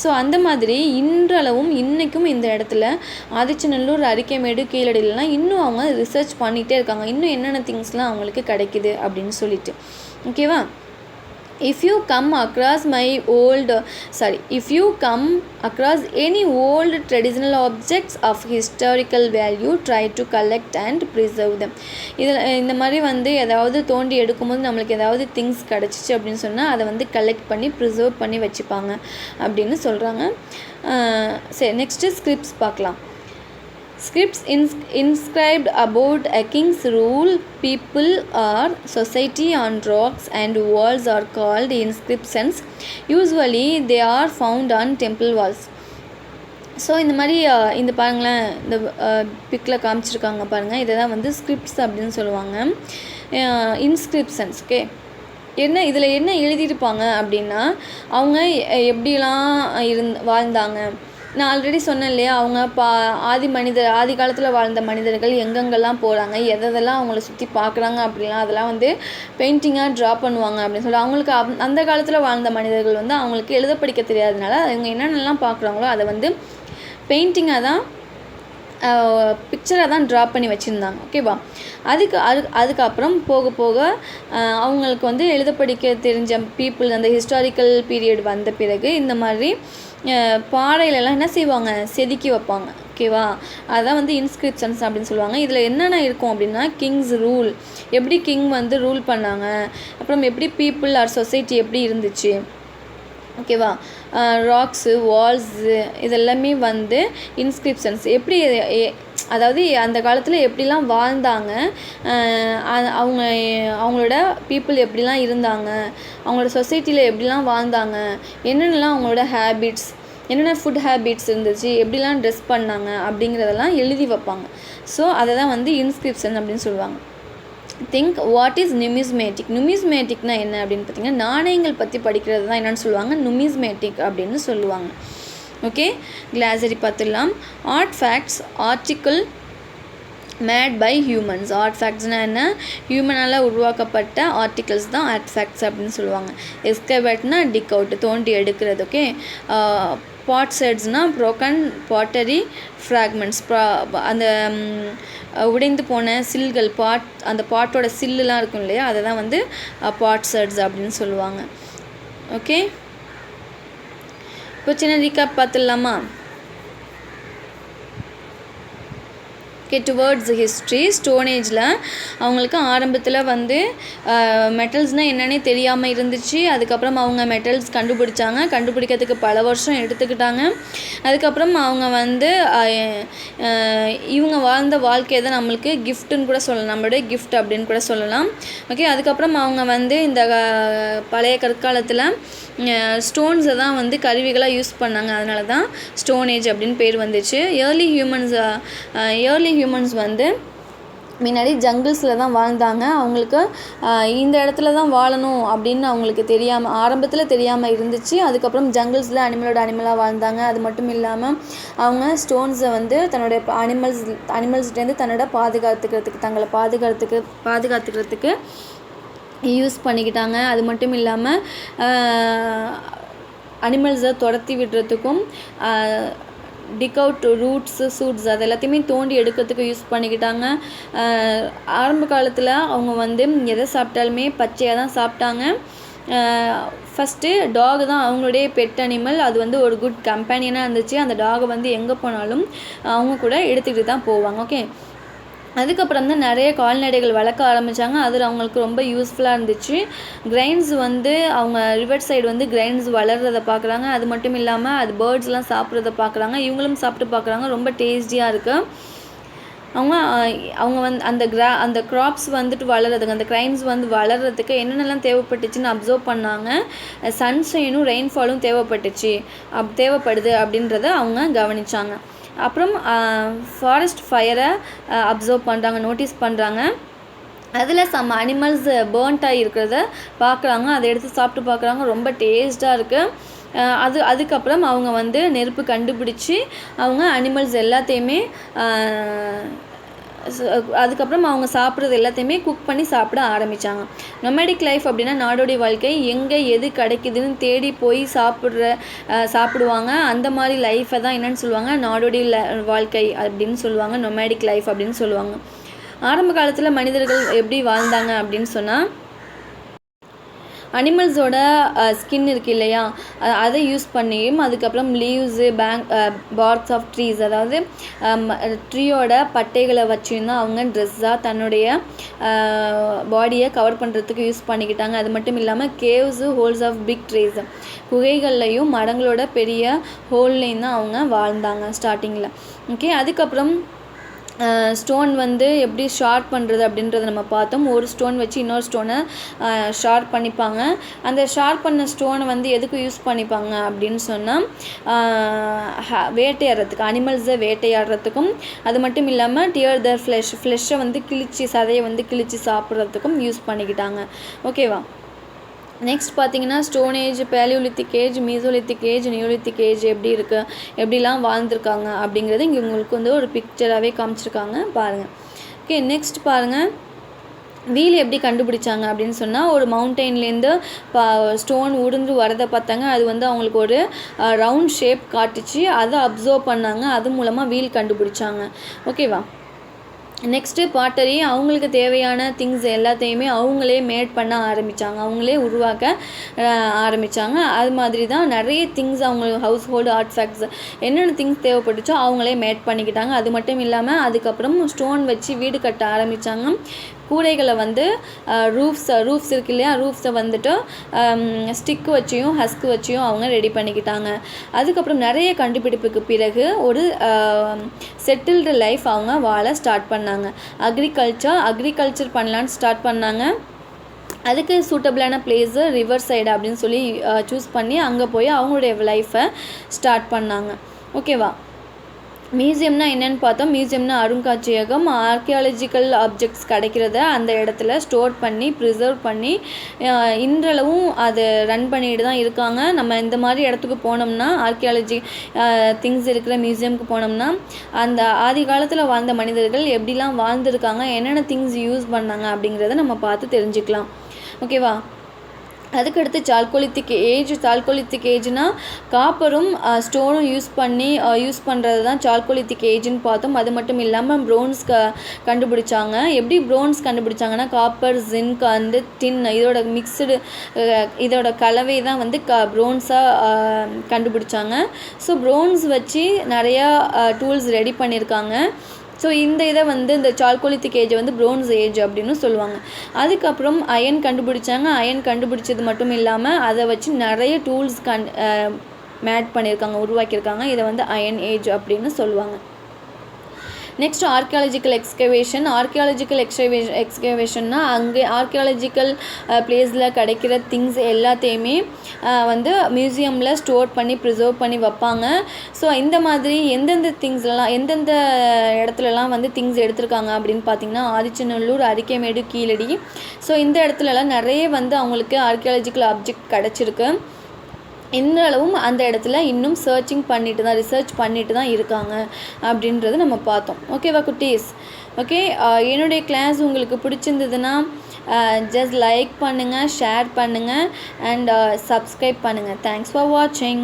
ஸோ அந்த மாதிரி இன்றளவும் இன்றைக்கும் இந்த இடத்துல ஆதிச்சநல்லூர், அரிக்கமேடு, கீழடியிலலாம் இன்னும் அவங்க ரிசர்ச் பண்ணிகிட்டே இருக்காங்க, இன்னும் என்னென்ன திங்ஸ்லாம் அவங்களுக்கு கிடைக்குது அப்படின்னு சொல்லிட்டு. ஓகேவா, if you come across any old traditional objects of historical value, try to collect and preserve them. இந்த மாதிரி வந்து ஏதாவது தோண்டி எடுக்கும்போது நம்மளுக்கு ஏதாவது திங்ஸ் கிடச்சிச்சு அப்படின்னு சொன்னால் அதை வந்து கலெக்ட் பண்ணி ப்ரிசர்வ் பண்ணி வச்சுப்பாங்க அப்படின்னு சொல்கிறாங்க. சரி, நெக்ஸ்ட்டு ஸ்கிரிப்ட்ஸ் பார்க்கலாம். Scripts inscribed about a king's rule, people or society on rocks and walls are called inscriptions. Usually they are found on temple walls. So இந்த மாதிரி இந்த பாருங்களேன், இந்த பிக்கில் காமிச்சிருக்காங்க பாருங்கள், இதை தான் வந்து ஸ்கிரிப்ட்ஸ் அப்படின்னு சொல்லுவாங்க, இன்ஸ்கிரிப்ஷன்ஸ். ஓகே, இதில் என்ன எழுதியிருப்பாங்க அப்படின்னா அவங்க எப்படிலாம் வாழ்ந்தாங்க, நான் ஆல்ரெடி சொன்னேன் இல்லையா, அவங்க ஆதி காலத்தில் வாழ்ந்த மனிதர்கள் எங்கெங்கெல்லாம் போகிறாங்க, எதெல்லாம் அவங்கள சுற்றி பார்க்குறாங்க அப்படிலாம் அதெல்லாம் வந்து பெயிண்டிங்காக ட்ரா பண்ணுவாங்க அப்படின்னு சொல்லி. அவங்களுக்கு அந்த காலத்தில் வாழ்ந்த மனிதர்கள் வந்து அவங்களுக்கு எழுத படிக்க தெரியாதனால அவங்க என்னென்னலாம் பார்க்குறாங்களோ அதை வந்து பெயிண்டிங்காக தான் பிக்சராக தான் ட்ரா பண்ணி வச்சுருந்தாங்க. ஓகேவா. அதுக்கப்புறம் போக போக அவங்களுக்கு வந்து எழுத படிக்க தெரிஞ்ச பீப்புள் அந்த ஹிஸ்டாரிக்கல் பீரியட் வந்த பிறகு இந்த மாதிரி பாறையிலலாம் என்ன செய்வாங்க, செதுக்கி வைப்பாங்க. ஓகேவா. அதுதான் வந்து இன்ஸ்கிரிப்ஷன்ஸ் அப்படின்னு சொல்லுவாங்க. இதில் என்னென்ன இருக்கும் அப்படின்னா, கிங்ஸ் ரூல், எப்படி கிங் வந்து ரூல் பண்ணாங்க, அப்புறம் எப்படி பீப்புள் ஆர் சொசைட்டி எப்படி இருந்துச்சு. ஓகேவா. ராக்ஸு, வால்ஸு இதெல்லாமே வந்து இன்ஸ்கிரிப்ஷன்ஸ். எப்படி அதாவது அந்த காலத்தில் எப்படிலாம் வாழ்ந்தாங்க, அவங்களோட பீப்புள் எப்படிலாம் இருந்தாங்க, அவங்களோட சொசைட்டியில் எப்படிலாம் வாழ்ந்தாங்க, என்னென்னலாம் அவங்களோட ஹேபிட்ஸ், என்னென்ன ஃபுட் ஹேபிட்ஸ் இருந்துச்சு, எப்படிலாம் ட்ரெஸ் பண்ணாங்க அப்படிங்கிறதெல்லாம் எழுதி வைப்பாங்க. ஸோ அதை தான் வந்து இன்ஸ்கிரிப்ஷன் அப்படின்னு சொல்லுவாங்க. Think what is numismatic. நியூமிஸ்மேட்டிக்னா என்ன அப்படின்னு பார்த்தீங்கன்னா, நாணயங்கள் பற்றி படிக்கிறது தான் என்னென்னு சொல்லுவாங்க, நியூமிஸ்மேட்டிக் அப்படின்னு சொல்லுவாங்க. ஓகே. கிளாசரி பார்த்துடலாம். Artefacts, article made by humans. ஆர்ட் ஃபேக்ட்ஸ்னால் என்ன, ஹியூமனால் உருவாக்கப்பட்ட ஆர்டிகல்ஸ் தான் ஆர்ட் ஃபேக்ட்ஸ் அப்படின்னு சொல்லுவாங்க. எஸ்கவேட்னா டிக் அவுட், தோண்டி எடுக்கிறது. ஓகே. பாட்ஸெட்ஸ்னால் ப்ரோக்கன் பாட்டரி ஃப்ராக்மெண்ட்ஸ், அந்த உடைந்து போன சில்கள், அந்த பாட்டோட சில்லுலாம் இருக்கும் இல்லையா, அதை தான் வந்து பாட்ஸெட்ஸ் அப்படின்னு சொல்லுவாங்க. ஓகே. இப்போ சின்ன ரீகாப் பார்த்துடலாமா. ஓகே. டுவர்ட்ஸ் ஹிஸ்ட்ரி, ஸ்டோன் ஏஜில் அவங்களுக்கு ஆரம்பத்தில் வந்து மெட்டல்ஸ்னால் என்னன்னே தெரியாமல் இருந்துச்சு. அதுக்கப்புறம் அவங்க மெட்டல்ஸ் கண்டுபிடிக்கிறதுக்கு பல வருஷம் எடுத்துக்கிட்டாங்க. அதுக்கப்புறம் அவங்க வந்து இவங்க வாழ்ந்த வாழ்க்கையை தான் நம்மளுக்கு கிஃப்ட்டுன்னு கூட சொல்லலாம், நம்மளுடைய கிஃப்ட் அப்படின்னு கூட சொல்லலாம். ஓகே. அதுக்கப்புறம் அவங்க வந்து இந்த பழைய கற்காலத்தில் ஸ்டோன்ஸை தான் வந்து கருவிகளாக யூஸ் பண்ணாங்க. அதனால தான் ஸ்டோன் ஏஜ் அப்படின்னு பேர் வந்துச்சு. ஏர்லி ஹியூமன்ஸ் வந்து முன்னாடி ஜங்கிள்ஸில் தான் வாழ்ந்தாங்க. அவங்களுக்கு இந்த இடத்துல தான் வாழணும் அப்படின்னு அவங்களுக்கு ஆரம்பத்தில் தெரியாமல் இருந்துச்சு. அதுக்கப்புறம் ஜங்கிள்ஸில் அனிமலாக வாழ்ந்தாங்க. அது மட்டும் இல்லாமல் அவங்க ஸ்டோன்ஸை வந்து தன்னுடைய அனிமல்ஸ்லேருந்து தங்களை பாதுகாத்துக்கிறதுக்கு யூஸ் பண்ணிக்கிட்டாங்க. அது மட்டும் இல்லாமல் அனிமல்ஸை துரத்தி விடுறதுக்கும் டிக் அவுட் ரூட்ஸு, சூட்ஸ் அது எல்லாத்தையுமே தோண்டி எடுக்கிறதுக்கு யூஸ் பண்ணிக்கிட்டாங்க. ஆரம்ப காலத்தில் அவங்க வந்து எதை சாப்பிட்டாலுமே பச்சையாக தான் சாப்பிட்டாங்க. ஃபஸ்ட்டு டாக் தான் அவங்களுடைய பெட் அனிமல். அது வந்து ஒரு குட் கம்பேனியனாக இருந்துச்சு. அந்த டாகை வந்து எங்கே போனாலும் அவங்க கூட எடுத்துக்கிட்டு தான் போவாங்க. ஓகே. அதுக்கப்புறம் தான் நிறைய கால்நடைகள் வளர்க்க ஆரம்பித்தாங்க. அது அவங்களுக்கு ரொம்ப யூஸ்ஃபுல்லாக இருந்துச்சு. கிரைன்ஸ் வந்து அவங்க ரிவர் சைடு வந்து கிரைன்ஸ் வளர்கிறத பார்க்குறாங்க. அது மட்டும் இல்லாமல் அது பேர்ட்ஸ்லாம் சாப்பிட்றத பார்க்குறாங்க. இவங்களும் சாப்பிட்டு பார்க்குறாங்க. ரொம்ப டேஸ்டியாக இருக்குது. அவங்க வந்து அந்த க்ராப்ஸ் வந்துட்டு வளர்கிறதுக்கு, அந்த கிரைன்ஸ் வந்து வளர்கிறதுக்கு என்னென்னலாம் தேவைப்பட்டுச்சுன்னு அப்சர்வ் பண்ணாங்க. சன்ஷைனும் ரெயின்ஃபாலும் தேவைப்படுது அப்படின்றத அவங்க கவனித்தாங்க. அப்புறம் ஃபாரஸ்ட் ஃபயரை நோட்டீஸ் பண்ணுறாங்க. அதில் சம் அனிமல்ஸ் பேர்ன்ட்டாக இருக்கிறத பார்க்குறாங்க. அதை எடுத்து சாப்பிட்டு பார்க்குறாங்க. ரொம்ப டேஸ்ட்டாக இருக்குது. அதுக்கப்புறம் அவங்க வந்து நெருப்பு கண்டுபிடிச்சி அவங்க அனிமல்ஸ் எல்லாத்தையுமே அதுக்கப்புறம் அவங்க சாப்பிட்றது எல்லாத்தையுமே குக் பண்ணி சாப்பிட ஆரம்பித்தாங்க. நொமேடிக் லைஃப் அப்படின்னா நாடோடி வாழ்க்கை. எங்கே எது கிடைக்குதுன்னு தேடி போய் சாப்பிடுவாங்க. அந்த மாதிரி லைஃப்பை தான் என்னென்னு சொல்லுவாங்க, நாடோடி வாழ்க்கை அப்படின்னு சொல்லுவாங்க, நொமேடிக் லைஃப் அப்படின்னு சொல்லுவாங்க. ஆரம்ப காலத்தில் மனிதர்கள் எப்படி வாழ்ந்தாங்க அப்படின்னு சொன்னால், அனிமல்ஸோட ஸ்கின் இருக்குது இல்லையா, அதை யூஸ் பண்ணியும் அதுக்கப்புறம் லீவ்ஸு பார்க்ஸ் ஆஃப் ட்ரீஸ், அதாவது ட்ரீயோட பட்டைகளை வச்சும் தான் அவங்க ட்ரெஸ்ஸாக தன்னுடைய பாடியை கவர் பண்ணுறதுக்கு யூஸ் பண்ணிக்கிட்டாங்க. அது மட்டும் இல்லாமல் caves, holes of big trees, குகைகள்லையும் மரங்களோட பெரிய ஹோல்லையும் தான் அவங்க வாழ்ந்தாங்க ஸ்டார்டிங்கில். ஓகே. அதுக்கப்புறம் ஸ்டோன் வந்து எப்படி ஷார்ப் பண்ணுறது அப்படின்றத நம்ம பார்த்தோம். ஒரு ஸ்டோன் வச்சு இன்னொரு ஸ்டோனை ஷார்ப் பண்ணிப்பாங்க. அந்த ஷார்ப் பண்ண ஸ்டோனை வந்து எதுக்கு யூஸ் பண்ணிப்பாங்க அப்படின்னு சொன்னால், வேட்டையாடுறதுக்கு, அனிமல்ஸை வேட்டையாடுறதுக்கும், அது மட்டும் இல்லாமல் டியர் தர் ஃப்ளெஷ்ஷை வந்து சதையை வந்து கிழிச்சு சாப்பிட்றதுக்கும் யூஸ் பண்ணிக்கிட்டாங்க. ஓகேவா. நெக்ஸ்ட் பார்த்தீங்கன்னா stone age, paleolithic age, Mesolithic age, Neolithic age எப்படி இருக்குது, எப்படிலாம் வாழ்ந்துருக்காங்க அப்படிங்கிறது இங்கே உங்களுக்கு வந்து ஒரு பிக்சராகவே காமிச்சிருக்காங்க பாருங்கள். ஓகே, நெக்ஸ்ட் பாருங்கள் வீல் எப்படி கண்டுபிடிச்சாங்க அப்படின்னு சொன்னால், ஒரு மவுண்டெயின்லேருந்து ஸ்டோன் உடுந்து வரதை பார்த்தாங்க. அது வந்து அவங்களுக்கு ஒரு ரவுண்ட் ஷேப் காட்டுச்சு. அதை அப்சர்வ் பண்ணாங்க. அது மூலமாக வீல் கண்டுபிடிச்சாங்க. ஓகேவா. நெக்ஸ்ட்டு பாட்டரி, அவங்களுக்கு தேவையான திங்ஸ் எல்லாத்தையுமே அவங்களே மேட் பண்ண ஆரம்பித்தாங்க, அவங்களே உருவாக்க ஆரம்பித்தாங்க. அது மாதிரி தான் நிறைய திங்ஸ் அவங்க ஹவுஸ் ஹோல்டு ஆர்ட்ஃபேக்ட்ஸ் என்னென்ன திங்ஸ் தேவைப்பட்டுச்சோ அவங்களே மேட் பண்ணிக்கிட்டாங்க. அது மட்டும் இல்லாமல் அதுக்கப்புறம் ஸ்டோன் வச்சு வீடு கட்ட ஆரம்பித்தாங்க. கூடைகளை வந்து ரூஃப்ஸ் இருக்கு இல்லையா, ரூஃப்ஸை வந்துட்டு ஸ்டிக்கு வச்சியும் ஹஸ்க்கு வச்சியும் அவங்க ரெடி பண்ணிக்கிட்டாங்க. அதுக்கப்புறம் நிறைய கண்டுபிடிப்புக்கு பிறகு ஒரு செட்டில்டு லைஃப் அவங்க வாழ ஸ்டார்ட் பண்ணாங்க. அக்ரிகல்ச்சர் பண்ணலான்னு ஸ்டார்ட் பண்ணாங்க. அதுக்கு சூட்டபிளான பிளேஸு ரிவர் சைடு அப்படின்னு சொல்லி சூஸ் பண்ணி அங்கே போய் அவங்களுடைய லைஃப்பை ஸ்டார்ட் பண்ணாங்க. ஓகேவா. மியூசியம்னா என்னென்னு பார்த்தோம். மியூசியம்னா அருங்காட்சியகம், ஆர்கியாலஜிக்கல் ஆப்ஜெக்ட்ஸ் கிடைக்கிறத அந்த இடத்துல ஸ்டோர் பண்ணி ப்ரிசர்வ் பண்ணி இன்றளவும் அதை ரன் பண்ணிட்டு தான் இருக்காங்க. நம்ம இந்த மாதிரி இடத்துக்கு போனோம்னா, ஆர்கியாலஜி திங்ஸ் இருக்கிற மியூசியமுக்கு போனோம்னா, அந்த ஆதி காலத்தில் வாழ்ந்த மனிதர்கள் எப்படிலாம் வாழ்ந்துருக்காங்க, என்னென்ன திங்ஸ் யூஸ் பண்ணாங்க அப்படிங்கிறத நம்ம பார்த்து தெரிஞ்சுக்கலாம். ஓகேவா. அதுக்கடுத்து சால்கோலித்திக் ஏஜ்னால் காப்பரும் ஸ்டோனும் யூஸ் பண்ணுறது தான் சால்கோலித்திக் ஏஜ்னு பார்த்தோம். அது மட்டும் இல்லாமல் ப்ரோன்ஸ் கண்டுபிடிச்சாங்க. எப்படி ப்ரோன்ஸ் கண்டுபிடிச்சாங்கன்னா, காப்பர், ஜிங்க் அண்டு டின் இதோட மிக்சடு இதோட கலவை தான் வந்து ப்ரோன்ஸாக கண்டுபிடிச்சாங்க. ஸோ ப்ரோன்ஸ் வச்சு நிறையா டூல்ஸ் ரெடி பண்ணியிருக்காங்க. ஸோ இந்த இதை வந்து இந்த சால்கோலித்திக் ஏஜை வந்து ப்ரோன்ஸ் ஏஜ் அப்படின்னு சொல்லுவாங்க. அதுக்கப்புறம் அயன் கண்டுபிடிச்சாங்க. அயன் கண்டுபிடிச்சது மட்டும் இல்லாமல் அதை வச்சு நிறைய டூல்ஸ் மேட் பண்ணியிருக்காங்க, உருவாக்கியிருக்காங்க. இதை வந்து அயன் ஏஜ் அப்படின்னு சொல்லுவாங்க. நெக்ஸ்ட் ஆர்கியாலஜிக்கல் எக்ஸ்கவேஷன்னா அங்கே ஆர்கியாலஜிக்கல் பிளேஸில் கிடைக்கிற திங்ஸ் எல்லாத்தையுமே வந்து மியூசியமில் ஸ்டோர் பண்ணி ப்ரிசர்வ் பண்ணி வைப்பாங்க. ஸோ இந்த மாதிரி எந்தெந்த இடத்துலலாம் வந்து திங்ஸ் எடுத்திருக்காங்க அப்படின்னு பார்த்திங்கன்னா, ஆதிச்சநல்லூர், அரிக்கைமேடு, கீழடி. ஸோ இந்த இடத்துலலாம் நிறைய வந்து அவங்களுக்கு ஆர்கியாலஜிக்கல் ஆப்ஜெக்ட் கிடச்சிருக்கு. இன்றளவும் அந்த இடத்துல இன்னும் ரிசர்ச் பண்ணிட்டு தான் இருக்காங்க அப்படின்றது நம்ம பார்த்தோம். ஓகேவா குட்டீஸ். ஓகே, என்னுடைய கிளாஸ் உங்களுக்கு பிடிச்சிருந்ததுன்னா ஜஸ்ட் லைக் பண்ணுங்கள், ஷேர் பண்ணுங்கள் அண்ட் சப்ஸ்கிரைப் பண்ணுங்கள். தேங்க்ஸ் ஃபார் வாட்சிங்.